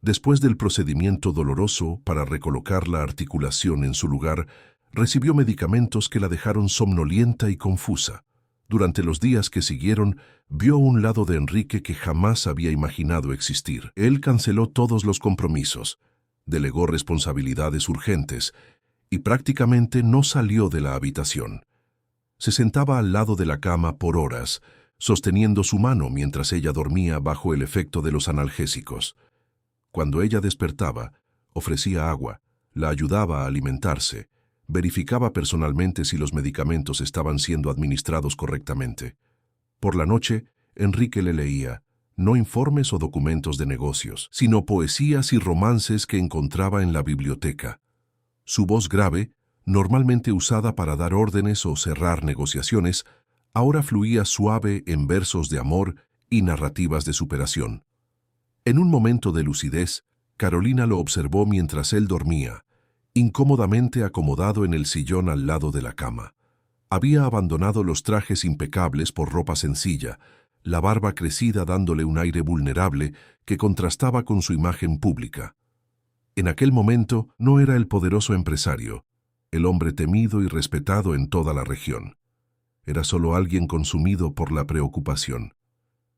Después del procedimiento doloroso para recolocar la articulación en su lugar, recibió medicamentos que la dejaron somnolienta y confusa. Durante los días que siguieron, vio un lado de Enrique que jamás había imaginado existir. Él canceló todos los compromisos, delegó responsabilidades urgentes y prácticamente no salió de la habitación. Se sentaba al lado de la cama por horas, sosteniendo su mano mientras ella dormía bajo el efecto de los analgésicos. Cuando ella despertaba, ofrecía agua, la ayudaba a alimentarse, verificaba personalmente si los medicamentos estaban siendo administrados correctamente. Por la noche, Enrique le leía, no informes o documentos de negocios, sino poesías y romances que encontraba en la biblioteca. Su voz grave, normalmente usada para dar órdenes o cerrar negociaciones, ahora fluía suave en versos de amor y narrativas de superación. En un momento de lucidez, Carolina lo observó mientras él dormía, incómodamente acomodado en el sillón al lado de la cama. Había abandonado los trajes impecables por ropa sencilla, la barba crecida dándole un aire vulnerable que contrastaba con su imagen pública. En aquel momento no era el poderoso empresario, el hombre temido y respetado en toda la región. Era solo alguien consumido por la preocupación.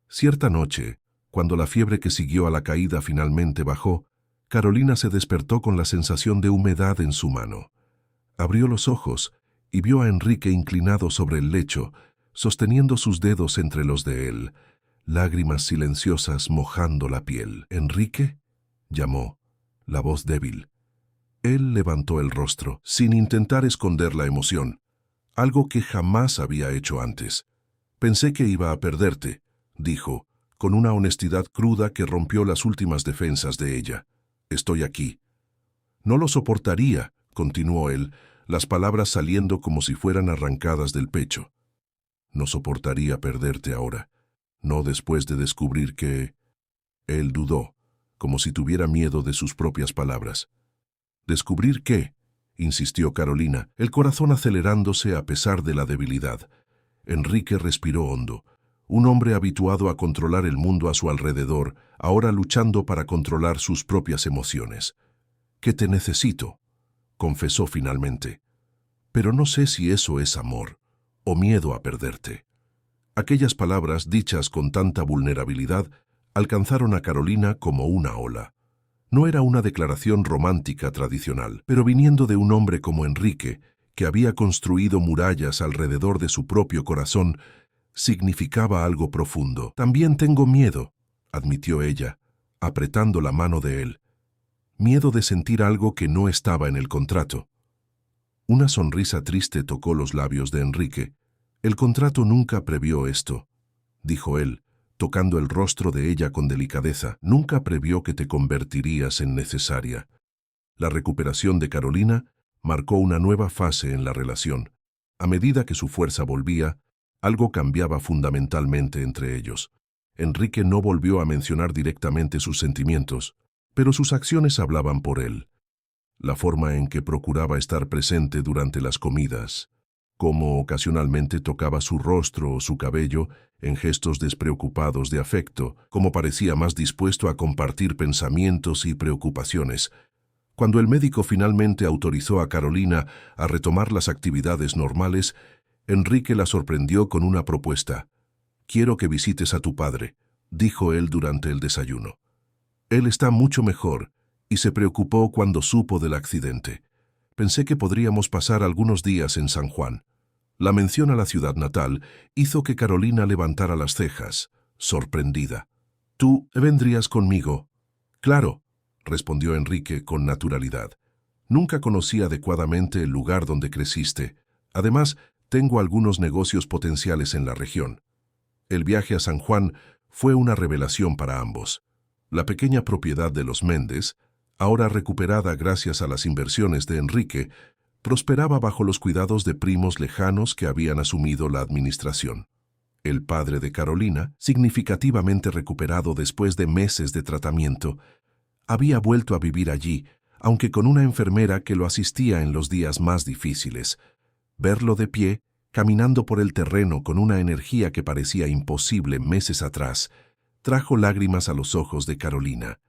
Cierta noche, cuando la fiebre que siguió a la caída finalmente bajó, Carolina se despertó con la sensación de humedad en su mano. Abrió los ojos y vio a Enrique inclinado sobre el lecho, sosteniendo sus dedos entre los de él, lágrimas silenciosas mojando la piel. «¿Enrique?», llamó, la voz débil. Él levantó el rostro, sin intentar esconder la emoción, algo que jamás había hecho antes. «Pensé que iba a perderte», dijo, con una honestidad cruda que rompió las últimas defensas de ella. «Estoy aquí». «No lo soportaría», continuó él, las palabras saliendo como si fueran arrancadas del pecho. «No soportaría perderte ahora, no después de descubrir que...». Él dudó. como si tuviera miedo de sus propias palabras. ¿Descubrir qué?, insistió Carolina, el corazón acelerándose a pesar de la debilidad. Enrique respiró hondo. Un hombre habituado a controlar el mundo a su alrededor, ahora luchando para controlar sus propias emociones. «Que te necesito», confesó finalmente. «Pero no sé si eso es amor o miedo a perderte». Aquellas palabras, dichas con tanta vulnerabilidad, alcanzaron a Carolina como una ola. No era una declaración romántica tradicional, pero viniendo de un hombre como Enrique, que había construido murallas alrededor de su propio corazón, significaba algo profundo. «También tengo miedo», admitió ella, apretando la mano de él. Miedo de sentir algo que no estaba en el contrato. Una sonrisa triste tocó los labios de Enrique. «El contrato nunca previó esto», dijo él, tocando el rostro de ella con delicadeza. «Nunca previó que te convertirías en necesaria». La recuperación de Carolina marcó una nueva fase en la relación. A medida que su fuerza volvía, algo cambiaba fundamentalmente entre ellos. Enrique no volvió a mencionar directamente sus sentimientos, pero sus acciones hablaban por él. La forma en que procuraba estar presente durante las comidas, cómo ocasionalmente tocaba su rostro o su cabello en gestos despreocupados de afecto, cómo parecía más dispuesto a compartir pensamientos y preocupaciones. Cuando el médico finalmente autorizó a Carolina a retomar las actividades normales, Enrique la sorprendió con una propuesta. «Quiero que visites a tu padre», dijo él durante el desayuno. «Él está mucho mejor y se preocupó cuando supo del accidente. Pensé que podríamos pasar algunos días en San Juan». La mención a la ciudad natal hizo que Carolina levantara las cejas, sorprendida. «¿Tú vendrías conmigo?» «Claro», respondió Enrique con naturalidad. «Nunca conocí adecuadamente el lugar donde creciste. Además, tengo algunos negocios potenciales en la región». El viaje a San Juan fue una revelación para ambos. La pequeña propiedad de los Méndez, ahora recuperada gracias a las inversiones de Enrique, prosperaba bajo los cuidados de primos lejanos que habían asumido la administración. El padre de Carolina, significativamente recuperado después de meses de tratamiento, había vuelto a vivir allí, aunque con una enfermera que lo asistía en los días más difíciles. Verlo de pie, caminando por el terreno con una energía que parecía imposible meses atrás, trajo lágrimas a los ojos de Carolina.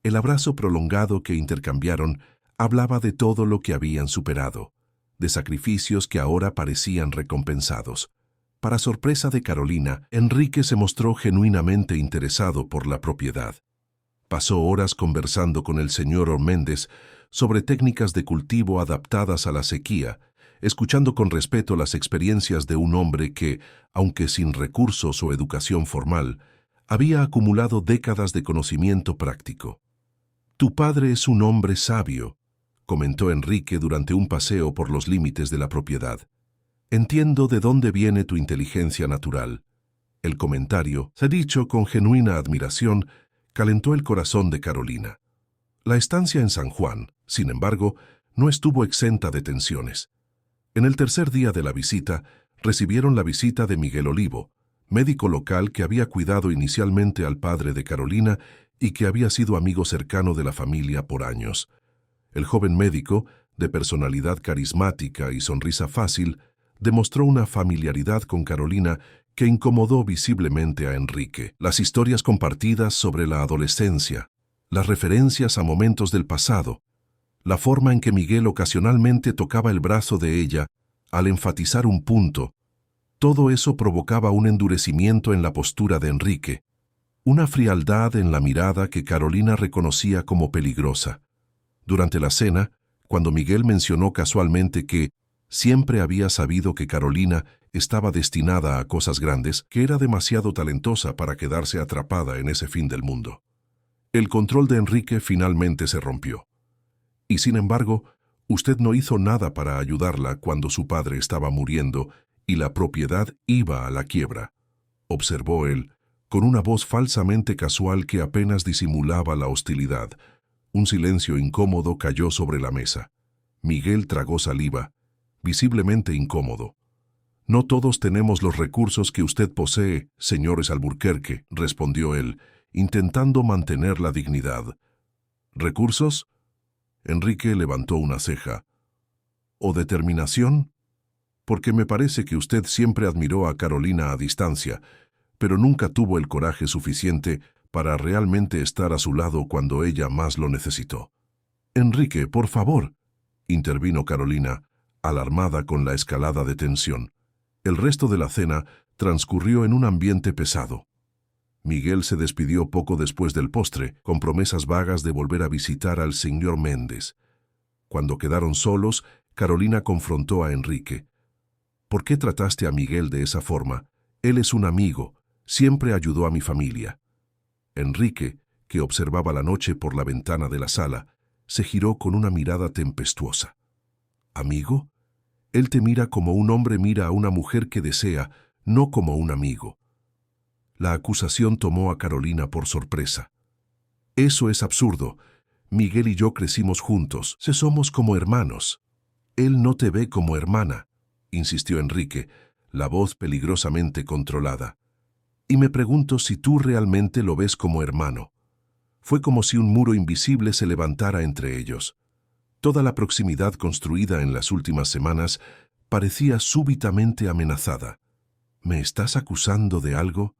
El abrazo prolongado que intercambiaron hablaba de todo lo que habían superado, de sacrificios que ahora parecían recompensados. Para sorpresa de Carolina, Enrique se mostró genuinamente interesado por la propiedad. Pasó horas conversando con el señor Méndez sobre técnicas de cultivo adaptadas a la sequía, escuchando con respeto las experiencias de un hombre que, aunque sin recursos o educación formal, había acumulado décadas de conocimiento práctico. «Tu padre es un hombre sabio», comentó Enrique durante un paseo por los límites de la propiedad. «Entiendo de dónde viene tu inteligencia natural». El comentario, se ha dicho con genuina admiración, calentó el corazón de Carolina. La estancia en San Juan, sin embargo, no estuvo exenta de tensiones. En el tercer día de la visita, recibieron la visita de Miguel Olivo, médico local que había cuidado inicialmente al padre de Carolina y que había sido amigo cercano de la familia por años. El joven médico, de personalidad carismática y sonrisa fácil, demostró una familiaridad con Carolina que incomodó visiblemente a Enrique. Las historias compartidas sobre la adolescencia, las referencias a momentos del pasado, la forma en que Miguel ocasionalmente tocaba el brazo de ella al enfatizar un punto, todo eso provocaba un endurecimiento en la postura de Enrique, una frialdad en la mirada que Carolina reconocía como peligrosa. Durante la cena, cuando Miguel mencionó casualmente que siempre había sabido que Carolina estaba destinada a cosas grandes, que era demasiado talentosa para quedarse atrapada en ese fin del mundo. El control de Enrique finalmente se rompió. «Y sin embargo, usted no hizo nada para ayudarla cuando su padre estaba muriendo y la propiedad iba a la quiebra», observó él, con una voz falsamente casual que apenas disimulaba la hostilidad. Un silencio incómodo cayó sobre la mesa. Miguel tragó saliva, visiblemente incómodo. «No todos tenemos los recursos que usted posee, señores Alburquerque», respondió él, intentando mantener la dignidad. ¿Recursos? Enrique levantó una ceja. ¿O determinación? Porque me parece que usted siempre admiró a Carolina a distancia, pero nunca tuvo el coraje suficiente para realmente estar a su lado cuando ella más lo necesitó. Enrique, por favor, intervino Carolina, alarmada con la escalada de tensión. El resto de la cena transcurrió en un ambiente pesado. Miguel se despidió poco después del postre, con promesas vagas de volver a visitar al señor Méndez. Cuando quedaron solos, Carolina confrontó a Enrique. ¿Por qué trataste a Miguel de esa forma? Él es un amigo, siempre ayudó a mi familia. Enrique, que observaba la noche por la ventana de la sala, se giró con una mirada tempestuosa. ¿Amigo? Él te mira como un hombre mira a una mujer que desea, no como un amigo. La acusación tomó a Carolina por sorpresa. Eso es absurdo. Miguel y yo crecimos juntos, somos como hermanos. Él no te ve como hermana, insistió Enrique, la voz peligrosamente controlada. Y me pregunto si tú realmente lo ves como hermano. Fue como si un muro invisible se levantara entre ellos. Toda la proximidad construida en las últimas semanas parecía súbitamente amenazada. ¿Me estás acusando de algo?,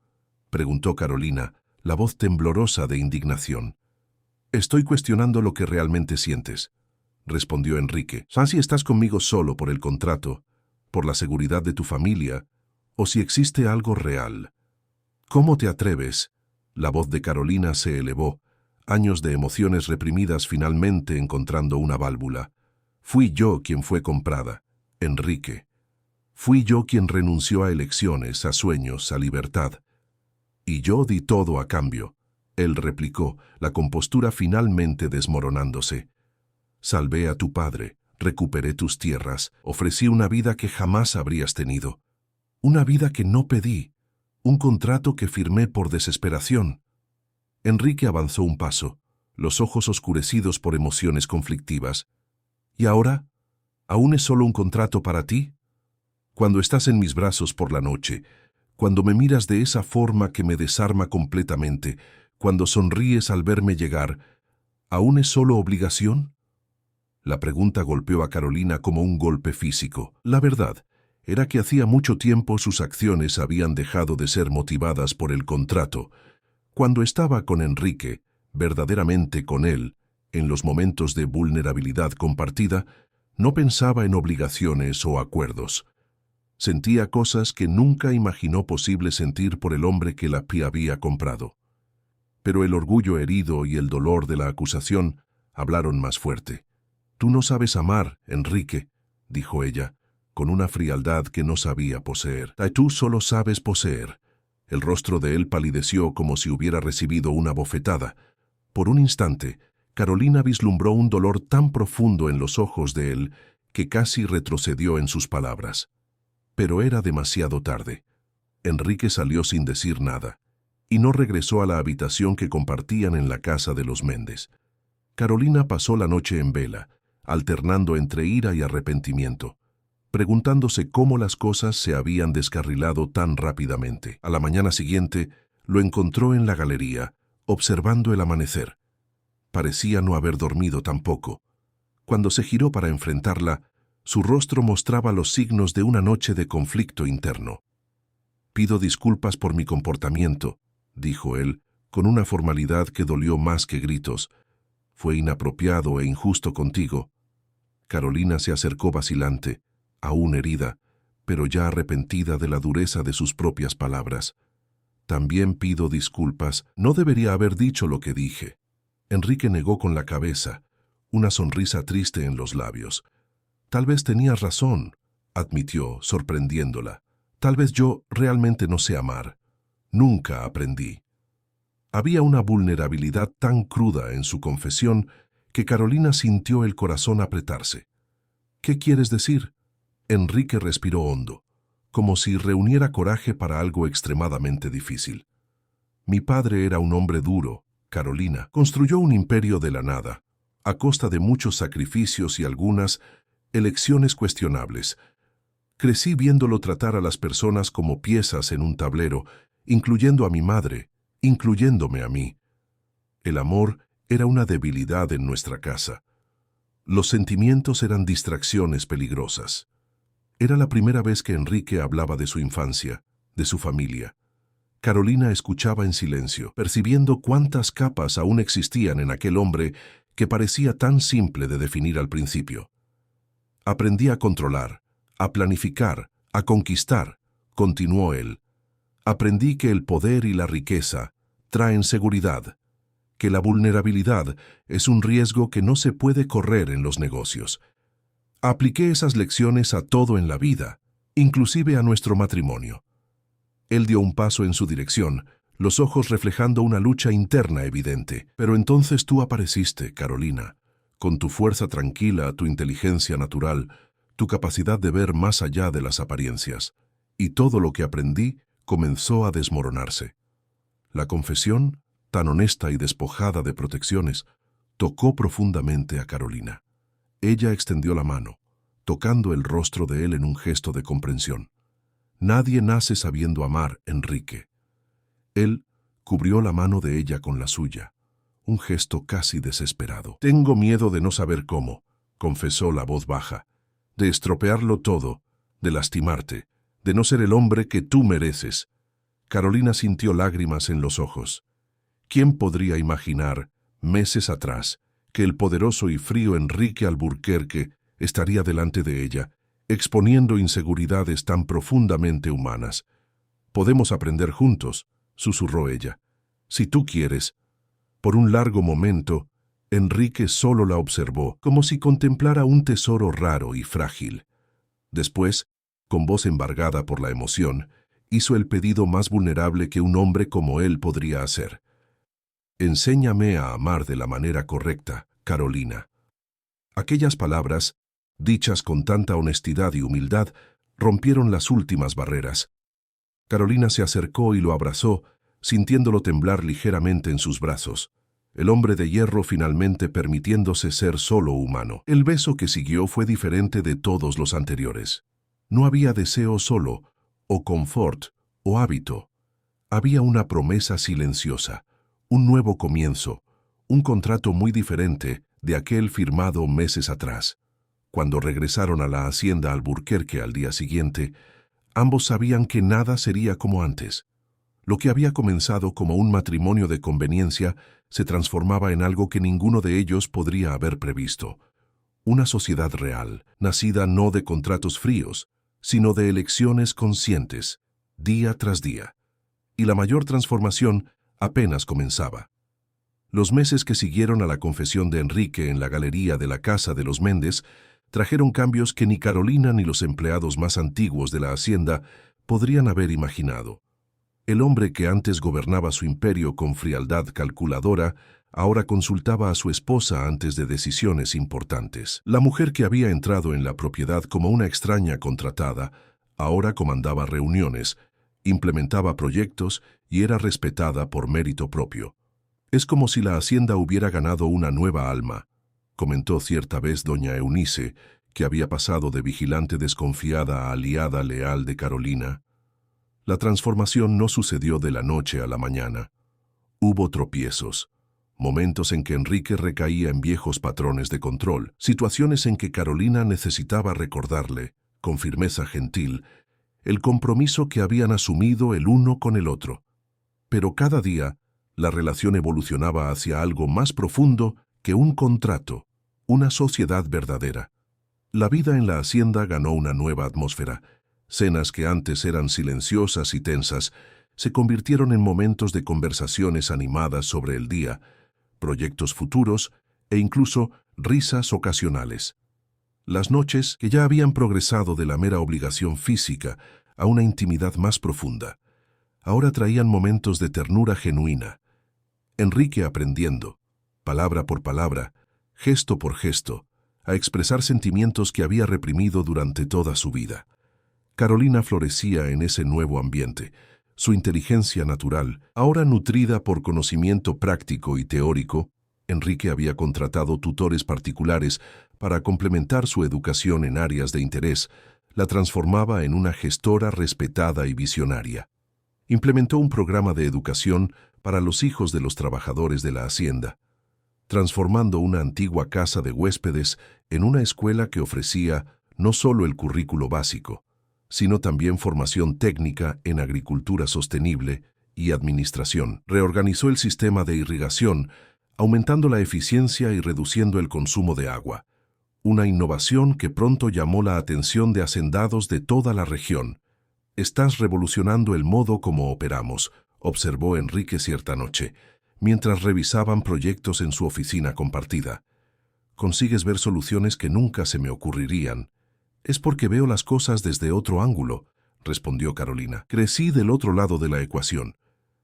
preguntó Carolina, la voz temblorosa de indignación. Estoy cuestionando lo que realmente sientes, respondió Enrique. Si estás conmigo solo por el contrato, por la seguridad de tu familia, o si existe algo real. ¿Cómo te atreves? La voz de Carolina se elevó, años de emociones reprimidas finalmente encontrando una válvula. Fui yo quien fue comprada, Enrique. Fui yo quien renunció a elecciones, a sueños, a libertad. Y yo di todo a cambio, él replicó, la compostura finalmente desmoronándose. Salvé a tu padre, recuperé tus tierras, ofrecí una vida que jamás habrías tenido. Una vida que no pedí, un contrato que firmé por desesperación. Enrique avanzó un paso, los ojos oscurecidos por emociones conflictivas. ¿Y ahora? ¿Aún es solo un contrato para ti? Cuando estás en mis brazos por la noche, cuando me miras de esa forma que me desarma completamente, cuando sonríes al verme llegar, ¿aún es solo obligación? La pregunta golpeó a Carolina como un golpe físico. La verdad era que hacía mucho tiempo sus acciones habían dejado de ser motivadas por el contrato. Cuando estaba con Enrique, verdaderamente con él, en los momentos de vulnerabilidad compartida, no pensaba en obligaciones o acuerdos. Sentía cosas que nunca imaginó posible sentir por el hombre que la había comprado. Pero el orgullo herido y el dolor de la acusación hablaron más fuerte. «Tú no sabes amar, Enrique», dijo ella, con una frialdad que no sabía poseer. «Tú solo sabes poseer». El rostro de él palideció como si hubiera recibido una bofetada. Por un instante, Carolina vislumbró un dolor tan profundo en los ojos de él que casi retrocedió en sus palabras. Pero era demasiado tarde. Enrique salió sin decir nada, y no regresó a la habitación que compartían en la casa de los Méndez. Carolina pasó la noche en vela, alternando entre ira y arrepentimiento, preguntándose cómo las cosas se habían descarrilado tan rápidamente. A la mañana siguiente, lo encontró en la galería, observando el amanecer. Parecía no haber dormido tampoco. Cuando se giró para enfrentarla, su rostro mostraba los signos de una noche de conflicto interno. «Pido disculpas por mi comportamiento», dijo él, con una formalidad que dolió más que gritos. «Fue inapropiado e injusto contigo». Carolina se acercó vacilante, aún herida, pero ya arrepentida de la dureza de sus propias palabras. «También pido disculpas. No debería haber dicho lo que dije». Enrique negó con la cabeza, una sonrisa triste en los labios. «Tal vez tenías razón», admitió, sorprendiéndola. «Tal vez yo realmente no sé amar. Nunca aprendí». Había una vulnerabilidad tan cruda en su confesión que Carolina sintió el corazón apretarse. «¿Qué quieres decir?». Enrique respiró hondo, como si reuniera coraje para algo extremadamente difícil. «Mi padre era un hombre duro, Carolina. Construyó un imperio de la nada, a costa de muchos sacrificios y algunas elecciones cuestionables. Crecí viéndolo tratar a las personas como piezas en un tablero, incluyendo a mi madre, incluyéndome a mí. El amor era una debilidad en nuestra casa. Los sentimientos eran distracciones peligrosas. Era la primera vez que Enrique hablaba de su infancia, de su familia. Carolina escuchaba en silencio, percibiendo cuántas capas aún existían en aquel hombre que parecía tan simple de definir al principio. Aprendí a controlar, a planificar, a conquistar, continuó él. Aprendí que el poder y la riqueza traen seguridad, que la vulnerabilidad es un riesgo que no se puede correr en los negocios. Apliqué esas lecciones a todo en la vida, inclusive a nuestro matrimonio. Él dio un paso en su dirección, los ojos reflejando una lucha interna evidente. Pero entonces tú apareciste, Carolina, con tu fuerza tranquila, tu inteligencia natural, tu capacidad de ver más allá de las apariencias. Y todo lo que aprendí comenzó a desmoronarse. La confesión, tan honesta y despojada de protecciones, tocó profundamente a Carolina. Ella extendió la mano, tocando el rostro de él en un gesto de comprensión. Nadie nace sabiendo amar, Enrique. Él cubrió la mano de ella con la suya, un gesto casi desesperado. Tengo miedo de no saber cómo, confesó la voz baja, de estropearlo todo, de lastimarte, de no ser el hombre que tú mereces. Carolina sintió lágrimas en los ojos. ¿Quién podría imaginar, meses atrás, que el poderoso y frío Enrique Alburquerque estaría delante de ella, exponiendo inseguridades tan profundamente humanas? Podemos aprender juntos, susurró ella. Si tú quieres. Por un largo momento, Enrique solo la observó, como si contemplara un tesoro raro y frágil. Después, con voz embargada por la emoción, hizo el pedido más vulnerable que un hombre como él podría hacer. Enséñame a amar de la manera correcta, Carolina. Aquellas palabras, dichas con tanta honestidad y humildad, rompieron las últimas barreras. Carolina se acercó y lo abrazó, sintiéndolo temblar ligeramente en sus brazos. El hombre de hierro finalmente permitiéndose ser solo humano. El beso que siguió fue diferente de todos los anteriores. No había deseo solo, o confort, o hábito. Había una promesa silenciosa, un nuevo comienzo, un contrato muy diferente de aquel firmado meses atrás. Cuando regresaron a la hacienda Alburquerque al día siguiente, ambos sabían que nada sería como antes. Lo que había comenzado como un matrimonio de conveniencia se transformaba en algo que ninguno de ellos podría haber previsto. Una sociedad real, nacida no de contratos fríos, sino de elecciones conscientes, día tras día. Y la mayor transformación apenas comenzaba. Los meses que siguieron a la confesión de Enrique en la galería de la casa de los Méndez trajeron cambios que ni Carolina ni los empleados más antiguos de la hacienda podrían haber imaginado. El hombre que antes gobernaba su imperio con frialdad calculadora, ahora consultaba a su esposa antes de decisiones importantes. La mujer que había entrado en la propiedad como una extraña contratada, ahora comandaba reuniones, implementaba proyectos y era respetada por mérito propio. Es como si la hacienda hubiera ganado una nueva alma, comentó cierta vez doña Eunice, que había pasado de vigilante desconfiada a aliada leal de Carolina. La transformación no sucedió de la noche a la mañana. Hubo tropiezos, momentos en que Enrique recaía en viejos patrones de control, situaciones en que Carolina necesitaba recordarle, con firmeza gentil, el compromiso que habían asumido el uno con el otro. Pero cada día, la relación evolucionaba hacia algo más profundo que un contrato, una sociedad verdadera. La vida en la hacienda ganó una nueva atmósfera. Cenas que antes eran silenciosas y tensas se convirtieron en momentos de conversaciones animadas sobre el día, proyectos futuros e incluso risas ocasionales. Las noches, que ya habían progresado de la mera obligación física a una intimidad más profunda, ahora traían momentos de ternura genuina. Enrique aprendiendo, palabra por palabra, gesto por gesto, a expresar sentimientos que había reprimido durante toda su vida. Carolina florecía en ese nuevo ambiente. Su inteligencia natural, ahora nutrida por conocimiento práctico y teórico, Enrique había contratado tutores particulares para complementar su educación en áreas de interés, la transformaba en una gestora respetada y visionaria. Implementó un programa de educación para los hijos de los trabajadores de la hacienda, transformando una antigua casa de huéspedes en una escuela que ofrecía no solo el currículo básico, sino también formación técnica en agricultura sostenible y administración. Reorganizó el sistema de irrigación, aumentando la eficiencia y reduciendo el consumo de agua. Una innovación que pronto llamó la atención de hacendados de toda la región. «Estás revolucionando el modo como operamos», observó Enrique cierta noche, mientras revisaban proyectos en su oficina compartida. «Consigues ver soluciones que nunca se me ocurrirían». «Es porque veo las cosas desde otro ángulo», respondió Carolina. «Crecí del otro lado de la ecuación.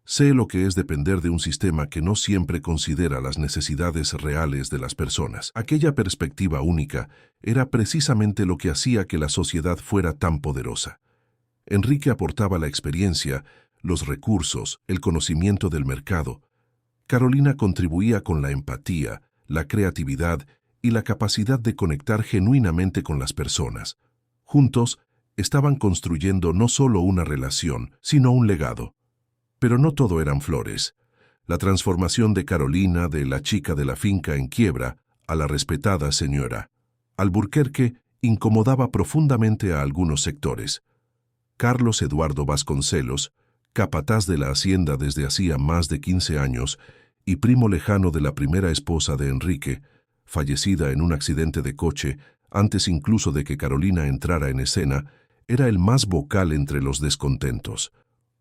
Sé lo que es depender de un sistema que no siempre considera las necesidades reales de las personas». Aquella perspectiva única era precisamente lo que hacía que la sociedad fuera tan poderosa. Enrique aportaba la experiencia, los recursos, el conocimiento del mercado. Carolina contribuía con la empatía, la creatividad y la capacidad de conectar genuinamente con las personas. Juntos, estaban construyendo no solo una relación, sino un legado. Pero no todo eran flores. La transformación de Carolina, de la chica de la finca en quiebra, a la respetada señora Alburquerque, incomodaba profundamente a algunos sectores. Carlos Eduardo Vasconcelos, capataz de la hacienda desde hacía más de 15 años y primo lejano de la primera esposa de Enrique, fallecida en un accidente de coche antes incluso de que Carolina entrara en escena, era el más vocal entre los descontentos.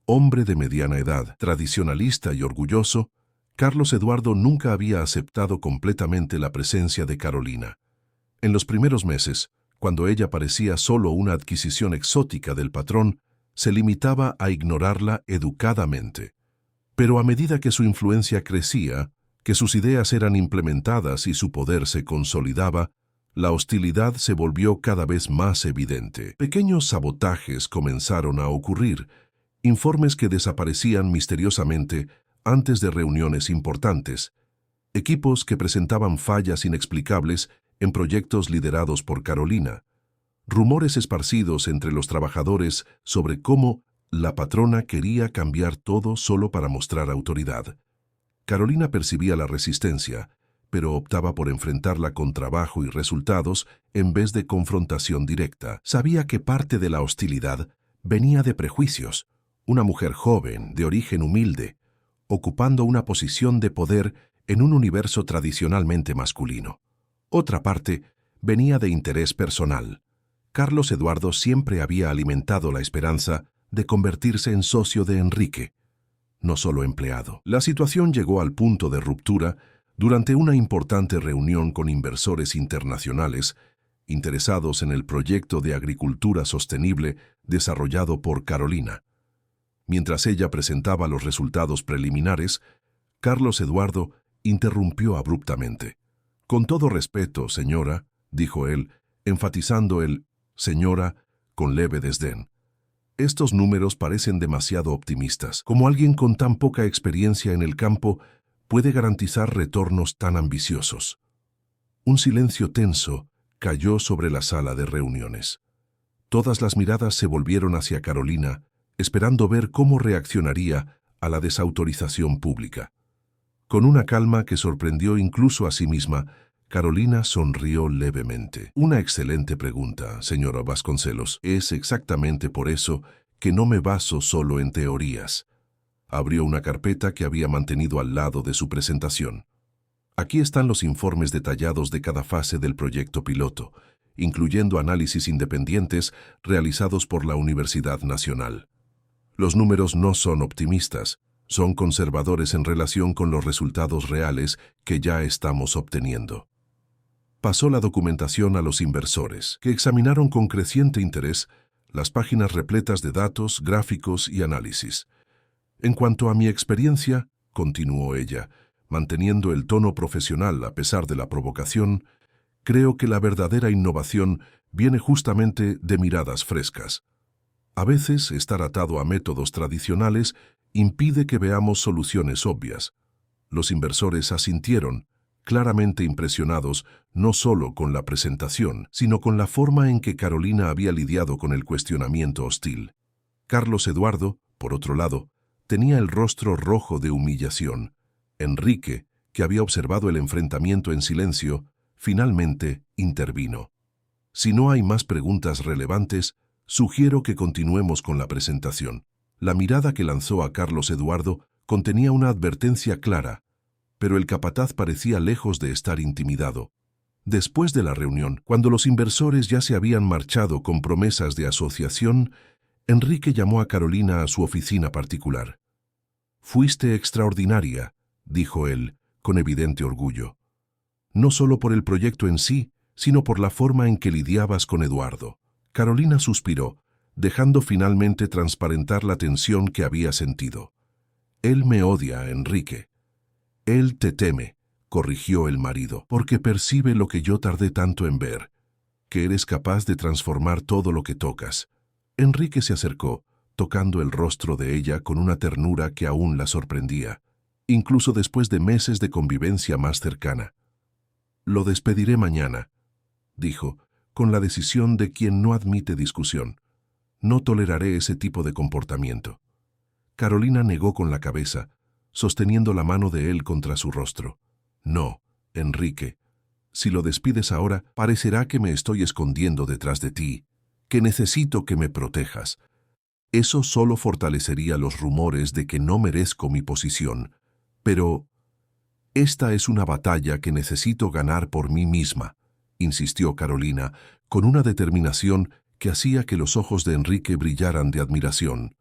Hombre de mediana edad, tradicionalista y orgulloso, Carlos Eduardo nunca había aceptado completamente la presencia de Carolina. En los primeros meses, cuando ella parecía solo una adquisición exótica del patrón, se limitaba a ignorarla educadamente. Pero a medida que su influencia crecía, que sus ideas eran implementadas y su poder se consolidaba, la hostilidad se volvió cada vez más evidente. Pequeños sabotajes comenzaron a ocurrir, informes que desaparecían misteriosamente antes de reuniones importantes, equipos que presentaban fallas inexplicables en proyectos liderados por Carolina, rumores esparcidos entre los trabajadores sobre cómo la patrona quería cambiar todo solo para mostrar autoridad. Carolina percibía la resistencia, pero optaba por enfrentarla con trabajo y resultados en vez de confrontación directa. Sabía que parte de la hostilidad venía de prejuicios. Una mujer joven, de origen humilde, ocupando una posición de poder en un universo tradicionalmente masculino. Otra parte venía de interés personal. Carlos Eduardo siempre había alimentado la esperanza de convertirse en socio de Enrique, no solo empleado. La situación llegó al punto de ruptura durante una importante reunión con inversores internacionales interesados en el proyecto de agricultura sostenible desarrollado por Carolina. Mientras ella presentaba los resultados preliminares, Carlos Eduardo interrumpió abruptamente. «Con todo respeto, señora», dijo él, enfatizando el «señora» con leve desdén. «Estos números parecen demasiado optimistas. ¿Cómo alguien con tan poca experiencia en el campo puede garantizar retornos tan ambiciosos?» Un silencio tenso cayó sobre la sala de reuniones. Todas las miradas se volvieron hacia Carolina, esperando ver cómo reaccionaría a la desautorización pública. Con una calma que sorprendió incluso a sí misma, Carolina sonrió levemente. «Una excelente pregunta, señora Vasconcelos. Es exactamente por eso que no me baso solo en teorías». Abrió una carpeta que había mantenido al lado de su presentación. «Aquí están los informes detallados de cada fase del proyecto piloto, incluyendo análisis independientes realizados por la Universidad Nacional. Los números no son optimistas, son conservadores en relación con los resultados reales que ya estamos obteniendo». Pasó la documentación a los inversores, que examinaron con creciente interés las páginas repletas de datos, gráficos y análisis. «En cuanto a mi experiencia», continuó ella, manteniendo el tono profesional a pesar de la provocación, «creo que la verdadera innovación viene justamente de miradas frescas. A veces, estar atado a métodos tradicionales impide que veamos soluciones obvias». Los inversores asintieron, claramente impresionados no solo con la presentación, sino con la forma en que Carolina había lidiado con el cuestionamiento hostil. Carlos Eduardo, por otro lado, tenía el rostro rojo de humillación. Enrique, que había observado el enfrentamiento en silencio, finalmente intervino. Si no hay más preguntas relevantes, sugiero que continuemos con la presentación. La mirada que lanzó a Carlos Eduardo contenía una advertencia clara, pero el capataz parecía lejos de estar intimidado. Después de la reunión, cuando los inversores ya se habían marchado con promesas de asociación, Enrique llamó a Carolina a su oficina particular. «Fuiste extraordinaria», dijo él, con evidente orgullo. «No solo por el proyecto en sí, sino por la forma en que lidiabas con Eduardo». Carolina suspiró, dejando finalmente transparentar la tensión que había sentido. «Él me odia, Enrique». «Él te teme», corrigió el marido, «porque percibe lo que yo tardé tanto en ver, que eres capaz de transformar todo lo que tocas». Enrique se acercó, tocando el rostro de ella con una ternura que aún la sorprendía, incluso después de meses de convivencia más cercana. «Lo despediré mañana», dijo, con la decisión de quien no admite discusión. «No toleraré ese tipo de comportamiento». Carolina negó con la cabeza, sosteniendo la mano de él contra su rostro. «No, Enrique. Si lo despides ahora, parecerá que me estoy escondiendo detrás de ti, que necesito que me protejas. Eso solo fortalecería los rumores de que no merezco mi posición. Pero esta es una batalla que necesito ganar por mí misma», insistió Carolina, con una determinación que hacía que los ojos de Enrique brillaran de admiración.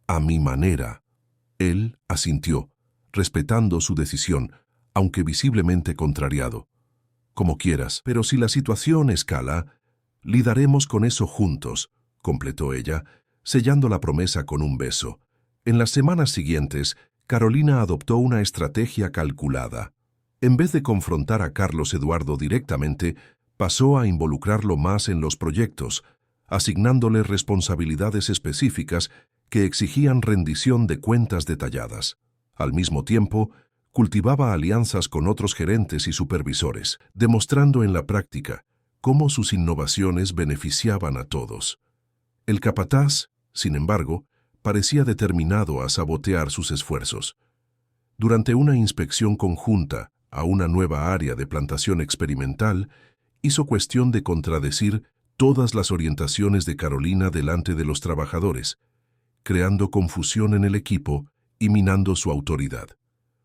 «A mi manera». Él asintió, respetando su decisión, aunque visiblemente contrariado. «Como quieras, pero si la situación escala, lidaremos con eso juntos», completó ella, sellando la promesa con un beso. En las semanas siguientes, Carolina adoptó una estrategia calculada. En vez de confrontar a Carlos Eduardo directamente, pasó a involucrarlo más en los proyectos, asignándole responsabilidades específicas que exigían rendición de cuentas detalladas. Al mismo tiempo, cultivaba alianzas con otros gerentes y supervisores, demostrando en la práctica cómo sus innovaciones beneficiaban a todos. El capataz, sin embargo, parecía determinado a sabotear sus esfuerzos. Durante una inspección conjunta a una nueva área de plantación experimental, hizo cuestión de contradecir todas las orientaciones de Carolina delante de los trabajadores, creando confusión en el equipo y minando su autoridad.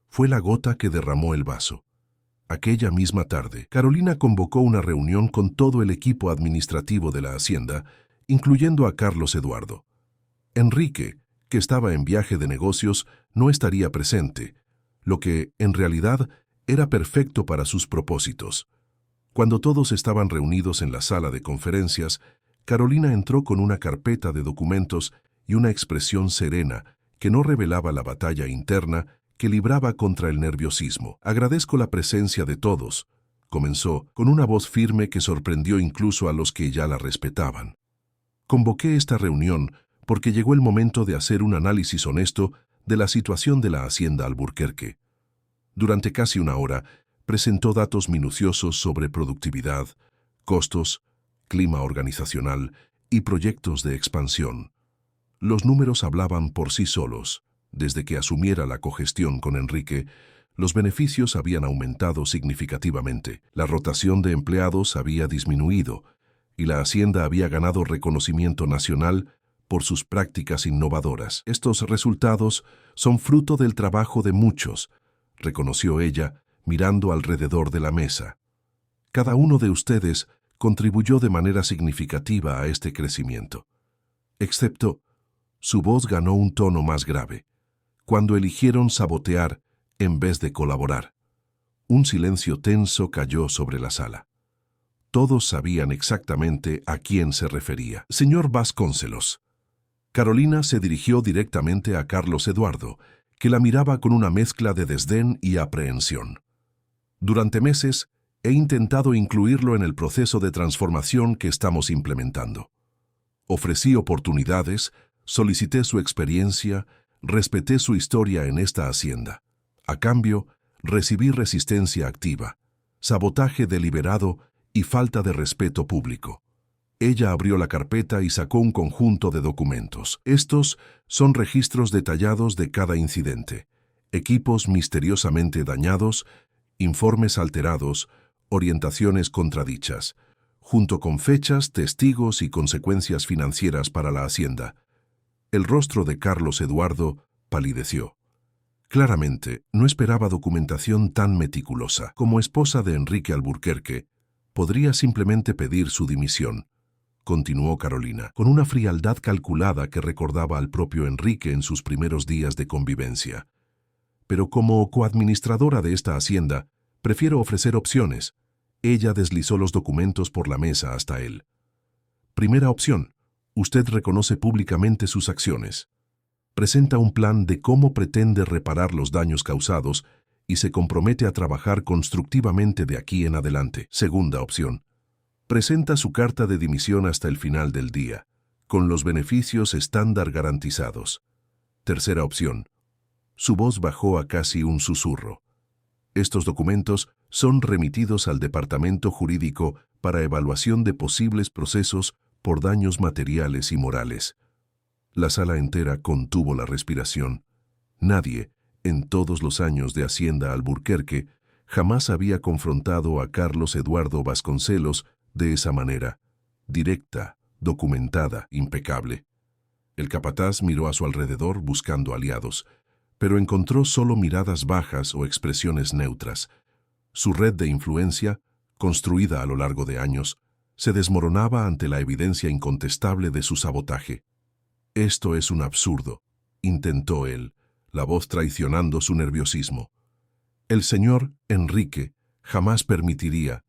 Fue la gota que derramó el vaso. Aquella misma tarde, Carolina convocó una reunión con todo el equipo administrativo de la hacienda, incluyendo a Carlos Eduardo. Enrique, que estaba en viaje de negocios, no estaría presente, lo que, en realidad, era perfecto para sus propósitos. Cuando todos estaban reunidos en la sala de conferencias, Carolina entró con una carpeta de documentos y una expresión serena que no revelaba la batalla interna que libraba contra el nerviosismo. «Agradezco la presencia de todos», comenzó, con una voz firme que sorprendió incluso a los que ya la respetaban. «Convoqué esta reunión porque llegó el momento de hacer un análisis honesto de la situación de la hacienda Alburquerque». Durante casi una hora, presentó datos minuciosos sobre productividad, costos, clima organizacional y proyectos de expansión. Los números hablaban por sí solos. Desde que asumiera la cogestión con Enrique, los beneficios habían aumentado significativamente, la rotación de empleados había disminuido y la hacienda había ganado reconocimiento nacional por sus prácticas innovadoras. «Estos resultados son fruto del trabajo de muchos», reconoció ella, mirando alrededor de la mesa. «Cada uno de ustedes contribuyó de manera significativa a este crecimiento. Excepto», su voz ganó un tono más grave, «cuando eligieron sabotear en vez de colaborar». Un silencio tenso cayó sobre la sala. Todos sabían exactamente a quién se refería. «Señor Vasconcelos». Carolina se dirigió directamente a Carlos Eduardo, que la miraba con una mezcla de desdén y aprehensión. «Durante meses he intentado incluirlo en el proceso de transformación que estamos implementando. Ofrecí oportunidades, solicité su experiencia, respeté su historia en esta hacienda. A cambio, recibí resistencia activa, sabotaje deliberado y falta de respeto público. Ella abrió la carpeta y sacó un conjunto de documentos. Estos son registros detallados de cada incidente, equipos misteriosamente dañados, informes alterados, orientaciones contradichas, junto con fechas, testigos y consecuencias financieras para la hacienda. El rostro de Carlos Eduardo palideció. Claramente, no esperaba documentación tan meticulosa. Como esposa de Enrique Alburquerque, podría simplemente pedir su dimisión, continuó Carolina, con una frialdad calculada que recordaba al propio Enrique en sus primeros días de convivencia. Pero como coadministradora de esta hacienda, prefiero ofrecer opciones. Ella deslizó los documentos por la mesa hasta él. Primera opción. Usted reconoce públicamente sus acciones. Presenta un plan de cómo pretende reparar los daños causados y se compromete a trabajar constructivamente de aquí en adelante. Segunda opción. Presenta su carta de dimisión hasta el final del día, con los beneficios estándar garantizados. Tercera opción. Su voz bajó a casi un susurro. Estos documentos son remitidos al Departamento Jurídico para evaluación de posibles procesos por daños materiales y morales. La sala entera contuvo la respiración. Nadie, en todos los años de Hacienda Alburquerque, jamás había confrontado a Carlos Eduardo Vasconcelos de esa manera, directa, documentada, impecable. El capataz miró a su alrededor buscando aliados, pero encontró solo miradas bajas o expresiones neutras. Su red de influencia, construida a lo largo de años, se desmoronaba ante la evidencia incontestable de su sabotaje. «Esto es un absurdo», intentó él, la voz traicionando su nerviosismo. «El señor Enrique jamás permitiría».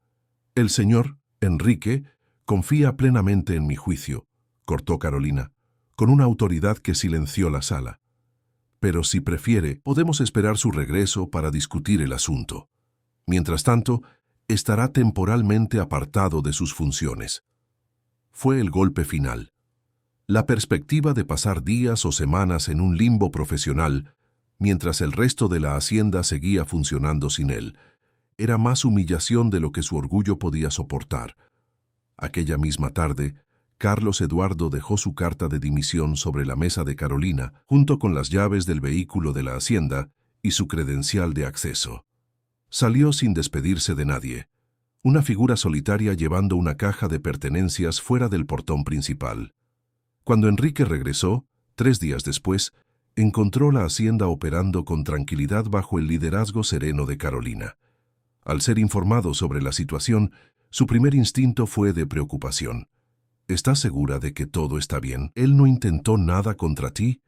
«El señor Enrique confía plenamente en mi juicio», cortó Carolina, con una autoridad que silenció la sala. «Pero si prefiere, podemos esperar su regreso para discutir el asunto. Mientras tanto, estará temporalmente apartado de sus funciones». Fue el golpe final. La perspectiva de pasar días o semanas en un limbo profesional, mientras el resto de la hacienda seguía funcionando sin él, era más humillación de lo que su orgullo podía soportar. Aquella misma tarde, Carlos Eduardo dejó su carta de dimisión sobre la mesa de Carolina, junto con las llaves del vehículo de la hacienda y su credencial de acceso. Salió sin despedirse de nadie, una figura solitaria llevando una caja de pertenencias fuera del portón principal. Cuando Enrique regresó, 3 días después, encontró la hacienda operando con tranquilidad bajo el liderazgo sereno de Carolina. Al ser informado sobre la situación, su primer instinto fue de preocupación. «¿Estás segura de que todo está bien? ¿Él no intentó nada contra ti?»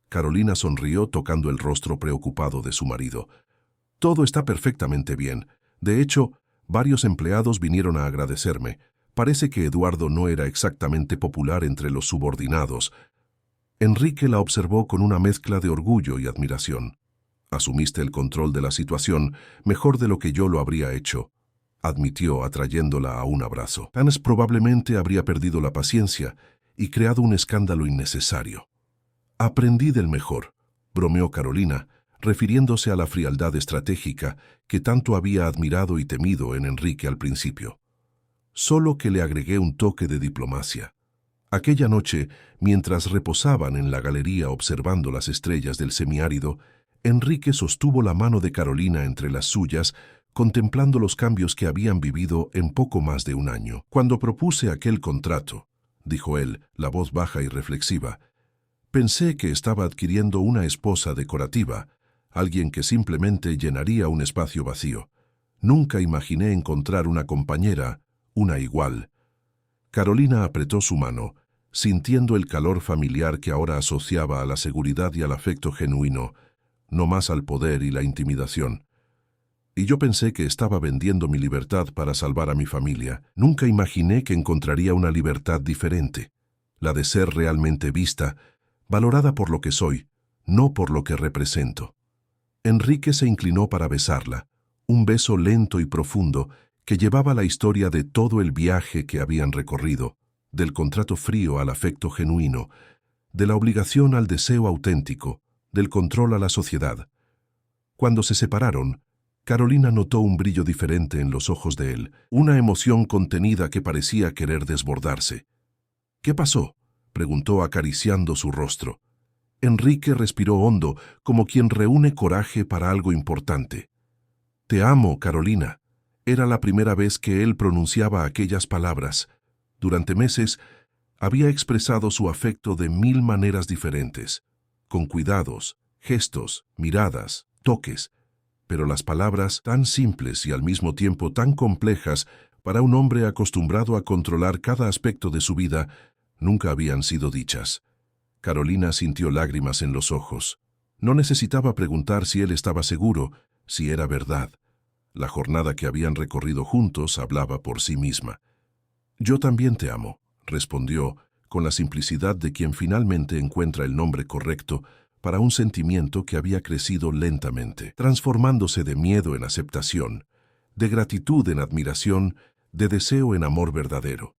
Carolina sonrió tocando el rostro preocupado de su marido. «Todo está perfectamente bien. De hecho, varios empleados vinieron a agradecerme. Parece que Eduardo no era exactamente popular entre los subordinados». Enrique la observó con una mezcla de orgullo y admiración. «Asumiste el control de la situación mejor de lo que yo lo habría hecho», admitió atrayéndola a un abrazo. «Hans probablemente habría perdido la paciencia y creado un escándalo innecesario». «Aprendí del mejor», bromeó Carolina, refiriéndose a la frialdad estratégica que tanto había admirado y temido en Enrique al principio. «Solo que le agregué un toque de diplomacia». Aquella noche, mientras reposaban en la galería observando las estrellas del semiárido, Enrique sostuvo la mano de Carolina entre las suyas, contemplando los cambios que habían vivido en poco más de un año. «Cuando propuse aquel contrato», dijo él, la voz baja y reflexiva, «pensé que estaba adquiriendo una esposa decorativa, alguien que simplemente llenaría un espacio vacío. Nunca imaginé encontrar una compañera, una igual». Carolina apretó su mano, sintiendo el calor familiar que ahora asociaba a la seguridad y al afecto genuino, no más al poder y la intimidación. «Y yo pensé que estaba vendiendo mi libertad para salvar a mi familia. Nunca imaginé que encontraría una libertad diferente, la de ser realmente vista, valorada por lo que soy, no por lo que represento». Enrique se inclinó para besarla, un beso lento y profundo que llevaba la historia de todo el viaje que habían recorrido, del contrato frío al afecto genuino, de la obligación al deseo auténtico, del control a la sociedad. Cuando se separaron, Carolina notó un brillo diferente en los ojos de él, una emoción contenida que parecía querer desbordarse. ¿Qué pasó?, preguntó acariciando su rostro. Enrique respiró hondo, como quien reúne coraje para algo importante. «Te amo, Carolina». Era la primera vez que él pronunciaba aquellas palabras. Durante meses había expresado su afecto de 1000 maneras diferentes, con cuidados, gestos, miradas, toques, pero las palabras tan simples y al mismo tiempo tan complejas para un hombre acostumbrado a controlar cada aspecto de su vida nunca habían sido dichas. Carolina sintió lágrimas en los ojos. No necesitaba preguntar si él estaba seguro, si era verdad. La jornada que habían recorrido juntos hablaba por sí misma. «Yo también te amo», respondió, con la simplicidad de quien finalmente encuentra el nombre correcto para un sentimiento que había crecido lentamente, transformándose de miedo en aceptación, de gratitud en admiración, de deseo en amor verdadero.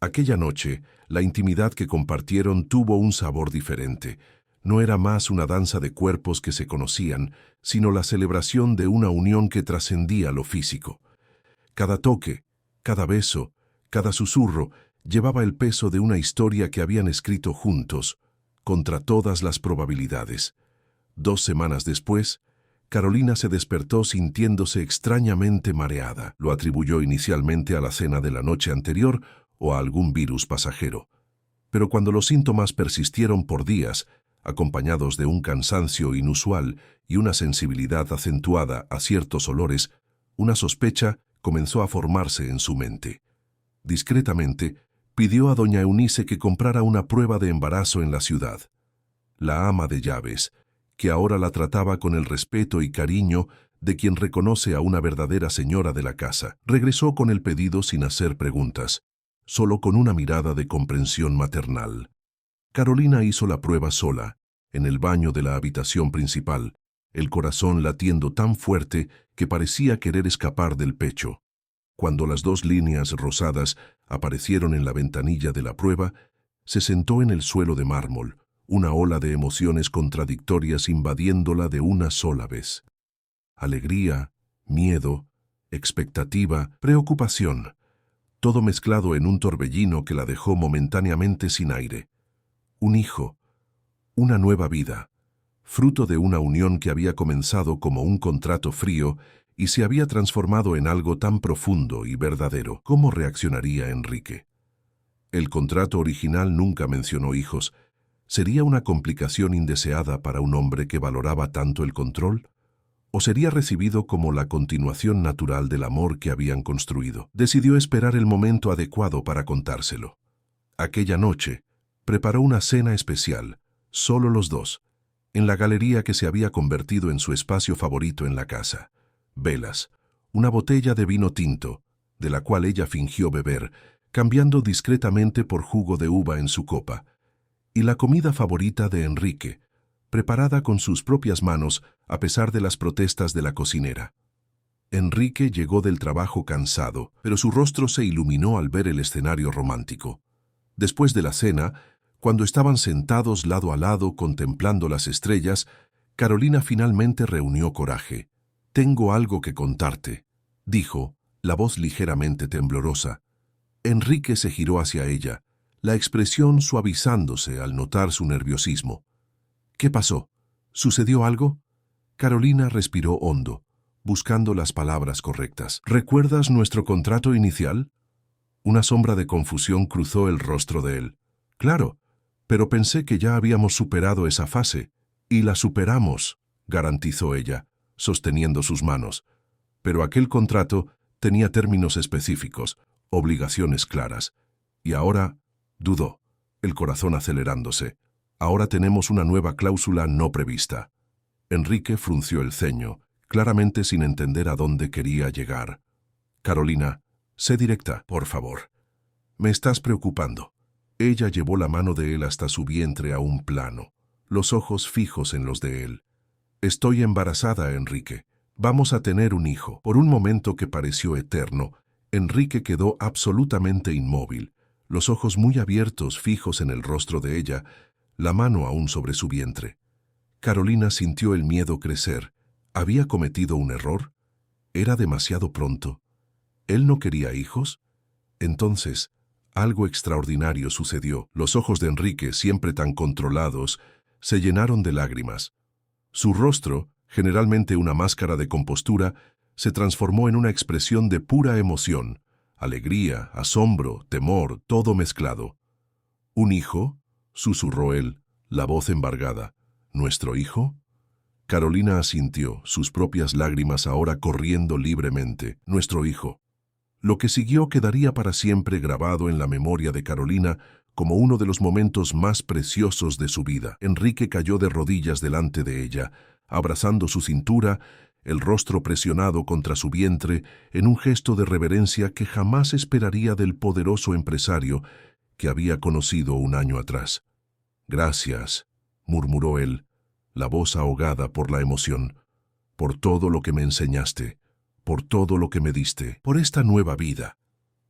Aquella noche, la intimidad que compartieron tuvo un sabor diferente. No era más una danza de cuerpos que se conocían, sino la celebración de una unión que trascendía lo físico. Cada toque, cada beso, cada susurro llevaba el peso de una historia que habían escrito juntos, contra todas las probabilidades. 2 semanas después, Carolina se despertó sintiéndose extrañamente mareada. Lo atribuyó inicialmente a la cena de la noche anterior o a algún virus pasajero. Pero cuando los síntomas persistieron por días, acompañados de un cansancio inusual y una sensibilidad acentuada a ciertos olores, una sospecha comenzó a formarse en su mente. Discretamente, pidió a doña Eunice que comprara una prueba de embarazo en la ciudad. La ama de llaves, que ahora la trataba con el respeto y cariño de quien reconoce a una verdadera señora de la casa, regresó con el pedido sin hacer preguntas, solo con una mirada de comprensión maternal. Carolina hizo la prueba sola, en el baño de la habitación principal, el corazón latiendo tan fuerte que parecía querer escapar del pecho. Cuando las 2 líneas rosadas aparecieron en la ventanilla de la prueba, se sentó en el suelo de mármol, una ola de emociones contradictorias invadiéndola de una sola vez. Alegría, miedo, expectativa, preocupación, todo mezclado en un torbellino que la dejó momentáneamente sin aire. Un hijo, una nueva vida, fruto de una unión que había comenzado como un contrato frío y se había transformado en algo tan profundo y verdadero. ¿Cómo reaccionaría Enrique? El contrato original nunca mencionó hijos. ¿Sería una complicación indeseada para un hombre que valoraba tanto el control? ¿O sería recibido como la continuación natural del amor que habían construido? Decidió esperar el momento adecuado para contárselo. Aquella noche, preparó una cena especial, solo los dos, en la galería que se había convertido en su espacio favorito en la casa. Velas, una botella de vino tinto, de la cual ella fingió beber, cambiando discretamente por jugo de uva en su copa, y la comida favorita de Enrique, preparada con sus propias manos a pesar de las protestas de la cocinera. Enrique llegó del trabajo cansado, pero su rostro se iluminó al ver el escenario romántico. Después de la cena, cuando estaban sentados lado a lado contemplando las estrellas, Carolina finalmente reunió coraje. «Tengo algo que contarte», dijo, la voz ligeramente temblorosa. Enrique se giró hacia ella, la expresión suavizándose al notar su nerviosismo. «¿Qué pasó? ¿Sucedió algo?» Carolina respiró hondo, buscando las palabras correctas. «¿Recuerdas nuestro contrato inicial?» Una sombra de confusión cruzó el rostro de él. «Claro, pero pensé que ya habíamos superado esa fase». «Y la superamos», garantizó ella, sosteniendo sus manos. «Pero aquel contrato tenía términos específicos, obligaciones claras. Y ahora», dudó, el corazón acelerándose, «ahora tenemos una nueva cláusula no prevista». Enrique frunció el ceño, claramente sin entender a dónde quería llegar. «Carolina, sé directa, por favor. Me estás preocupando». Ella llevó la mano de él hasta su vientre a un plano, los ojos fijos en los de él. «Estoy embarazada, Enrique. Vamos a tener un hijo». Por un momento que pareció eterno, Enrique quedó absolutamente inmóvil, los ojos muy abiertos fijos en el rostro de ella, la mano aún sobre su vientre. Carolina sintió el miedo crecer. ¿Había cometido un error? ¿Era demasiado pronto? ¿Él no quería hijos? Entonces, Algo extraordinario sucedió. Los ojos de Enrique, siempre tan controlados, se llenaron de lágrimas. Su rostro, generalmente una máscara de compostura, se transformó en una expresión de pura emoción, alegría, asombro, temor, todo mezclado. ¿Un hijo?, susurró él, la voz embargada. ¿Nuestro hijo? Carolina asintió, sus propias lágrimas ahora corriendo libremente. Nuestro hijo. Lo que siguió quedaría para siempre grabado en la memoria de Carolina como uno de los momentos más preciosos de su vida. Enrique cayó de rodillas delante de ella, abrazando su cintura, el rostro presionado contra su vientre, en un gesto de reverencia que jamás esperaría del poderoso empresario que había conocido un año atrás. «Gracias», murmuró él, la voz ahogada por la emoción, «por todo lo que me enseñaste, por todo lo que me diste, por esta nueva vida».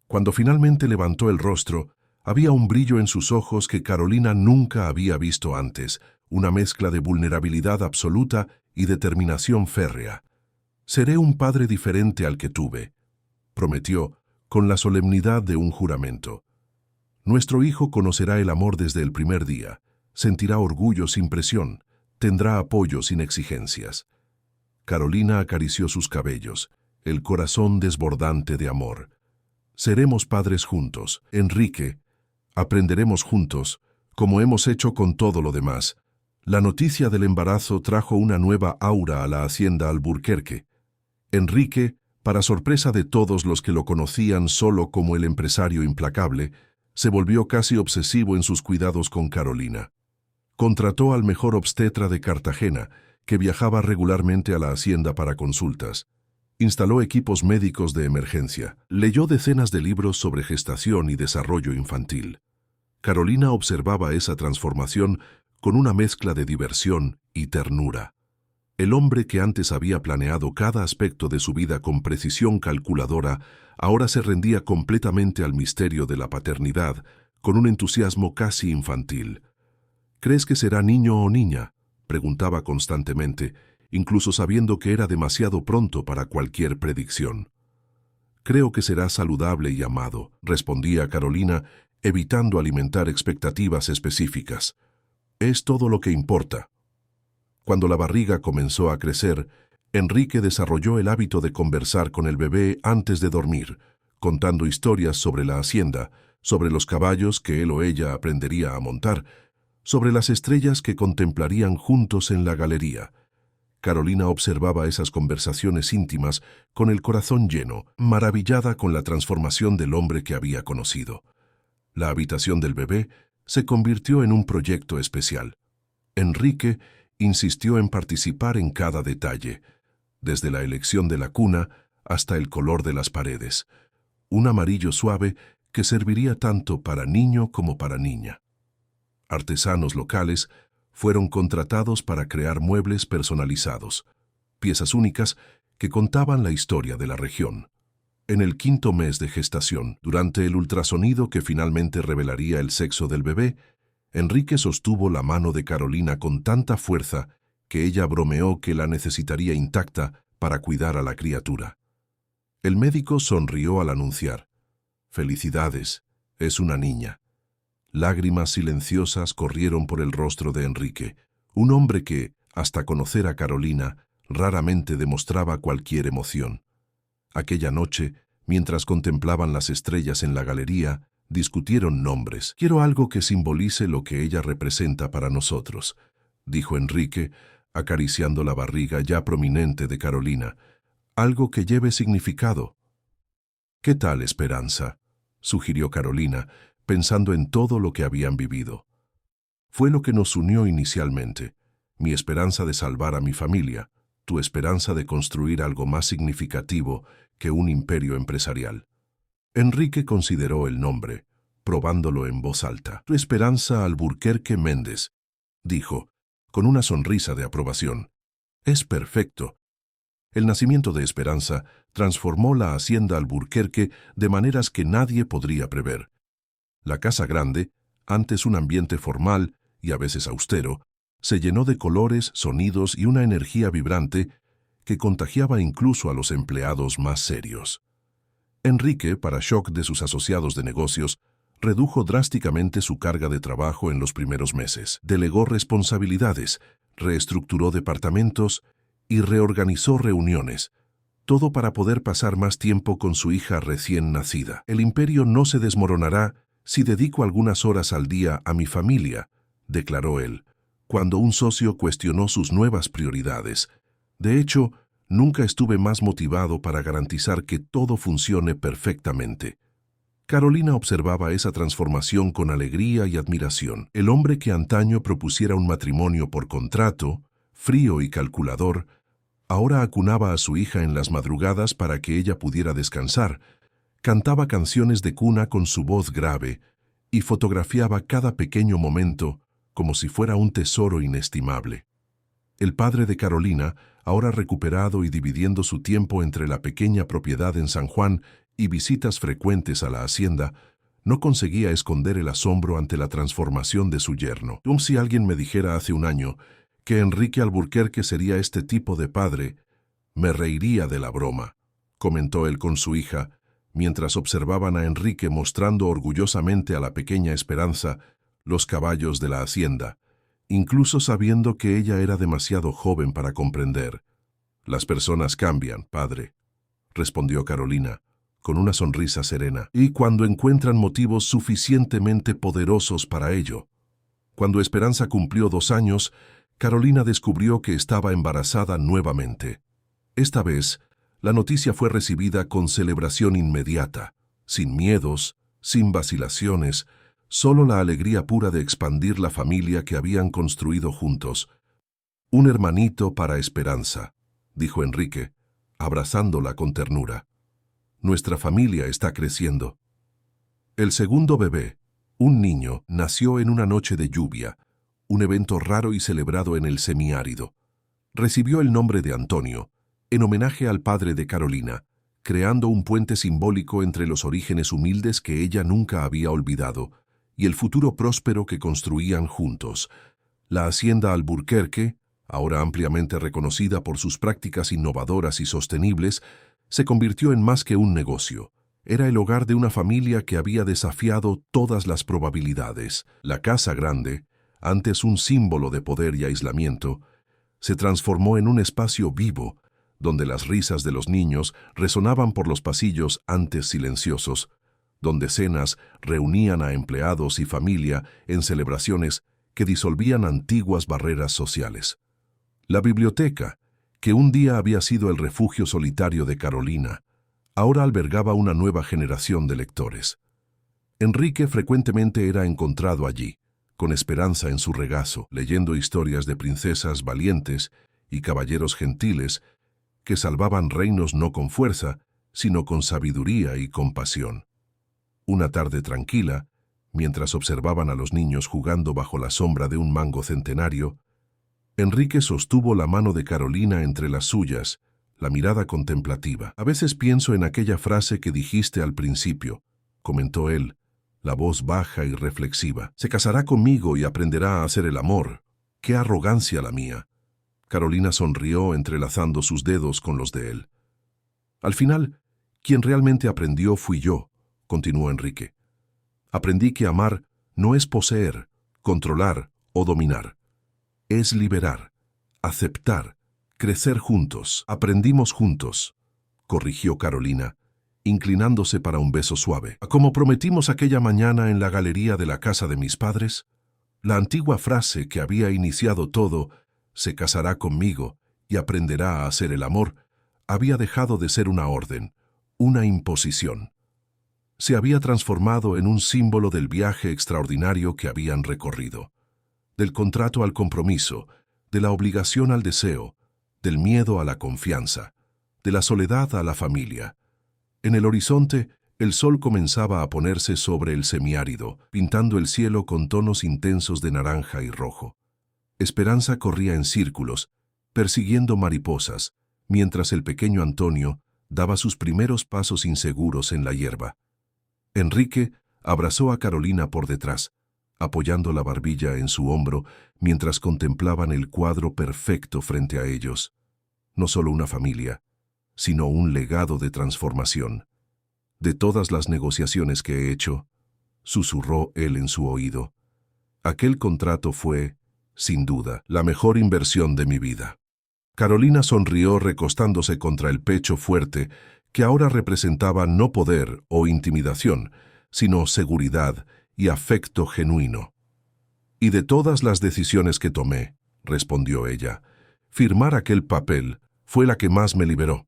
Cuando finalmente levantó el rostro, había un brillo en sus ojos que Carolina nunca había visto antes, una mezcla de vulnerabilidad absoluta y determinación férrea. «Seré un padre diferente al que tuve», prometió, con la solemnidad de un juramento. «Nuestro hijo conocerá el amor desde el primer día, sentirá orgullo sin presión, tendrá apoyo sin exigencias». Carolina acarició sus cabellos, el corazón desbordante de amor. «Seremos padres juntos, Enrique. Aprenderemos juntos, como hemos hecho con todo lo demás». La noticia del embarazo trajo una nueva aura a la hacienda Alburquerque. Enrique, para sorpresa de todos los que lo conocían solo como el empresario implacable, se volvió casi obsesivo en sus cuidados con Carolina. Contrató al mejor obstetra de Cartagena, que viajaba regularmente a la hacienda para consultas. Instaló equipos médicos de emergencia. Leyó decenas de libros sobre gestación y desarrollo infantil. Carolina observaba esa transformación con una mezcla de diversión y ternura. El hombre que antes había planeado cada aspecto de su vida con precisión calculadora, ahora se rendía completamente al misterio de la paternidad, con un entusiasmo casi infantil. «¿Crees que será niño o niña?», preguntaba constantemente, incluso sabiendo que era demasiado pronto para cualquier predicción. «Creo que será saludable y amado», respondía Carolina, evitando alimentar expectativas específicas. «Es todo lo que importa». Cuando la barriga comenzó a crecer, Enrique desarrolló el hábito de conversar con el bebé antes de dormir, contando historias sobre la hacienda, sobre los caballos que él o ella aprendería a montar, sobre las estrellas que contemplarían juntos en la galería. Carolina observaba esas conversaciones íntimas con el corazón lleno, maravillada con la transformación del hombre que había conocido. La habitación del bebé se convirtió en un proyecto especial. Enrique insistió en participar en cada detalle, desde la elección de la cuna hasta el color de las paredes, un amarillo suave que serviría tanto para niño como para niña. Artesanos locales fueron contratados para crear muebles personalizados, piezas únicas que contaban la historia de la región. En el 5º mes de gestación, durante el ultrasonido que finalmente revelaría el sexo del bebé, Enrique sostuvo la mano de Carolina con tanta fuerza que ella bromeó que la necesitaría intacta para cuidar a la criatura. El médico sonrió al anunciar: «Felicidades, es una niña». Lágrimas silenciosas corrieron por el rostro de Enrique, un hombre que, hasta conocer a Carolina, raramente demostraba cualquier emoción. Aquella noche, mientras contemplaban las estrellas en la galería, discutieron nombres. «Quiero algo que simbolice lo que ella representa para nosotros», dijo Enrique, acariciando la barriga ya prominente de Carolina. «Algo que lleve significado». «¿Qué tal, Esperanza?», sugirió Carolina, pensando en todo lo que habían vivido. «Fue lo que nos unió inicialmente, mi esperanza de salvar a mi familia, tu esperanza de construir algo más significativo que un imperio empresarial». Enrique consideró el nombre, probándolo en voz alta. «Tu Esperanza Alburquerque Méndez», dijo, con una sonrisa de aprobación. «Es perfecto». El nacimiento de Esperanza transformó la hacienda Alburquerque de maneras que nadie podría prever. La casa grande, antes un ambiente formal y a veces austero, se llenó de colores, sonidos y una energía vibrante que contagiaba incluso a los empleados más serios. Enrique, para shock de sus asociados de negocios, Redujo drásticamente su carga de trabajo en los primeros meses, delegó responsabilidades, reestructuró departamentos y reorganizó reuniones, todo para poder pasar más tiempo con su hija recién nacida. El imperio no se desmoronará si dedico algunas horas al día a mi familia, declaró él, cuando un socio cuestionó sus nuevas prioridades. De hecho, nunca estuve más motivado para garantizar que todo funcione perfectamente. Carolina observaba esa transformación con alegría y admiración. El hombre que antaño propusiera un matrimonio por contrato, frío y calculador, ahora acunaba a su hija en las madrugadas para que ella pudiera descansar, cantaba canciones de cuna con su voz grave y fotografiaba cada pequeño momento como si fuera un tesoro inestimable. El padre de Carolina, ahora recuperado y dividiendo su tiempo entre la pequeña propiedad en San Juan y visitas frecuentes a la hacienda, no conseguía esconder el asombro ante la transformación de su yerno. Como si alguien me dijera hace un año que Enrique Alburquerque sería este tipo de padre, me reiría de la broma, comentó él con su hija, mientras observaban a Enrique mostrando orgullosamente a la pequeña Esperanza los caballos de la hacienda, incluso sabiendo que ella era demasiado joven para comprender. Las personas cambian, padre, respondió Carolina, con una sonrisa serena, y cuando encuentran motivos suficientemente poderosos para ello. Cuando Esperanza cumplió 2 años, Carolina descubrió que estaba embarazada nuevamente. Esta vez, la noticia fue recibida con celebración inmediata, sin miedos, sin vacilaciones, solo la alegría pura de expandir la familia que habían construido juntos. Un hermanito para Esperanza, dijo Enrique, abrazándola con ternura. Nuestra familia está creciendo. El segundo bebé, un niño, nació en una noche de lluvia, un evento raro y celebrado en el semiárido. Recibió el nombre de Antonio, en homenaje al padre de Carolina, creando un puente simbólico entre los orígenes humildes que ella nunca había olvidado y el futuro próspero que construían juntos. La hacienda Alburquerque, ahora ampliamente reconocida por sus prácticas innovadoras y sostenibles, se convirtió en más que un negocio. Era el hogar de una familia que había desafiado todas las probabilidades. La casa grande, antes un símbolo de poder y aislamiento, se transformó en un espacio vivo, donde las risas de los niños resonaban por los pasillos antes silenciosos, donde cenas reunían a empleados y familia en celebraciones que disolvían antiguas barreras sociales. La biblioteca, que un día había sido el refugio solitario de Carolina, ahora albergaba una nueva generación de lectores. Enrique frecuentemente era encontrado allí, con Esperanza en su regazo, leyendo historias de princesas valientes y caballeros gentiles que salvaban reinos no con fuerza, sino con sabiduría y compasión. Una tarde tranquila, mientras observaban a los niños jugando bajo la sombra de un mango centenario, Enrique sostuvo la mano de Carolina entre las suyas, la mirada contemplativa. A veces pienso en aquella frase que dijiste al principio, comentó él, la voz baja y reflexiva. Se casará conmigo y aprenderá a hacer el amor. ¡Qué arrogancia la mía! Carolina sonrió entrelazando sus dedos con los de él. Al final, quien realmente aprendió fui yo, continuó Enrique. Aprendí que amar no es poseer, controlar o dominar. Es liberar, aceptar, crecer juntos. Aprendimos juntos, corrigió Carolina, inclinándose para un beso suave. Como prometimos aquella mañana en la galería de la casa de mis padres, la antigua frase que había iniciado todo, se casará conmigo y aprenderá a hacer el amor, había dejado de ser una orden, una imposición. Se había transformado en un símbolo del viaje extraordinario que habían recorrido. Del contrato al compromiso, de la obligación al deseo, del miedo a la confianza, de la soledad a la familia. En el horizonte, el sol comenzaba a ponerse sobre el semiárido, pintando el cielo con tonos intensos de naranja y rojo. Esperanza corría en círculos, persiguiendo mariposas, mientras el pequeño Antonio daba sus primeros pasos inseguros en la hierba. Enrique abrazó a Carolina por detrás, apoyando la barbilla en su hombro mientras contemplaban el cuadro perfecto frente a ellos. No solo una familia, sino un legado de transformación. De todas las negociaciones que he hecho, susurró él en su oído. Aquel contrato fue, sin duda, la mejor inversión de mi vida. Carolina sonrió recostándose contra el pecho fuerte, que ahora representaba no poder o intimidación, sino seguridad y afecto genuino. «Y de todas las decisiones que tomé», respondió ella, «firmar aquel papel fue la que más me liberó».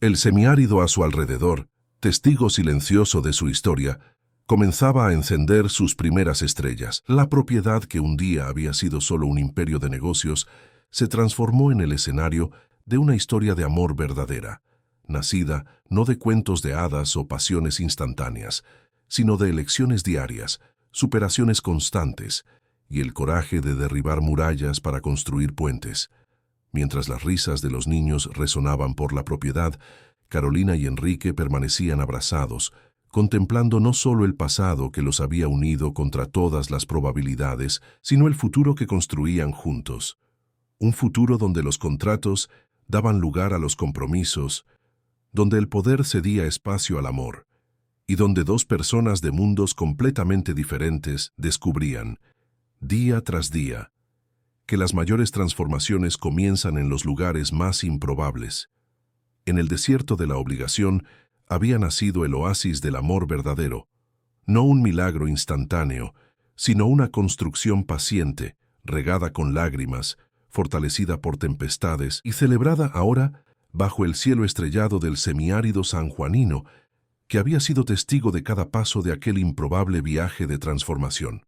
El semiárido a su alrededor, testigo silencioso de su historia, comenzaba a encender sus primeras estrellas. La propiedad que un día había sido solo un imperio de negocios se transformó en el escenario de una historia de amor verdadera, nacida no de cuentos de hadas o pasiones instantáneas, sino de elecciones diarias, superaciones constantes y el coraje de derribar murallas para construir puentes. Mientras las risas de los niños resonaban por la propiedad, Carolina y Enrique permanecían abrazados, contemplando no solo el pasado que los había unido contra todas las probabilidades, sino el futuro que construían juntos. Un futuro donde los contratos daban lugar a los compromisos, donde el poder cedía espacio al amor, y donde dos personas de mundos completamente diferentes descubrían, día tras día, que las mayores transformaciones comienzan en los lugares más improbables. En el desierto de la obligación había nacido el oasis del amor verdadero, no un milagro instantáneo, sino una construcción paciente, regada con lágrimas, fortalecida por tempestades y celebrada ahora bajo el cielo estrellado del semiárido sanjuanino, que había sido testigo de cada paso de aquel improbable viaje de transformación.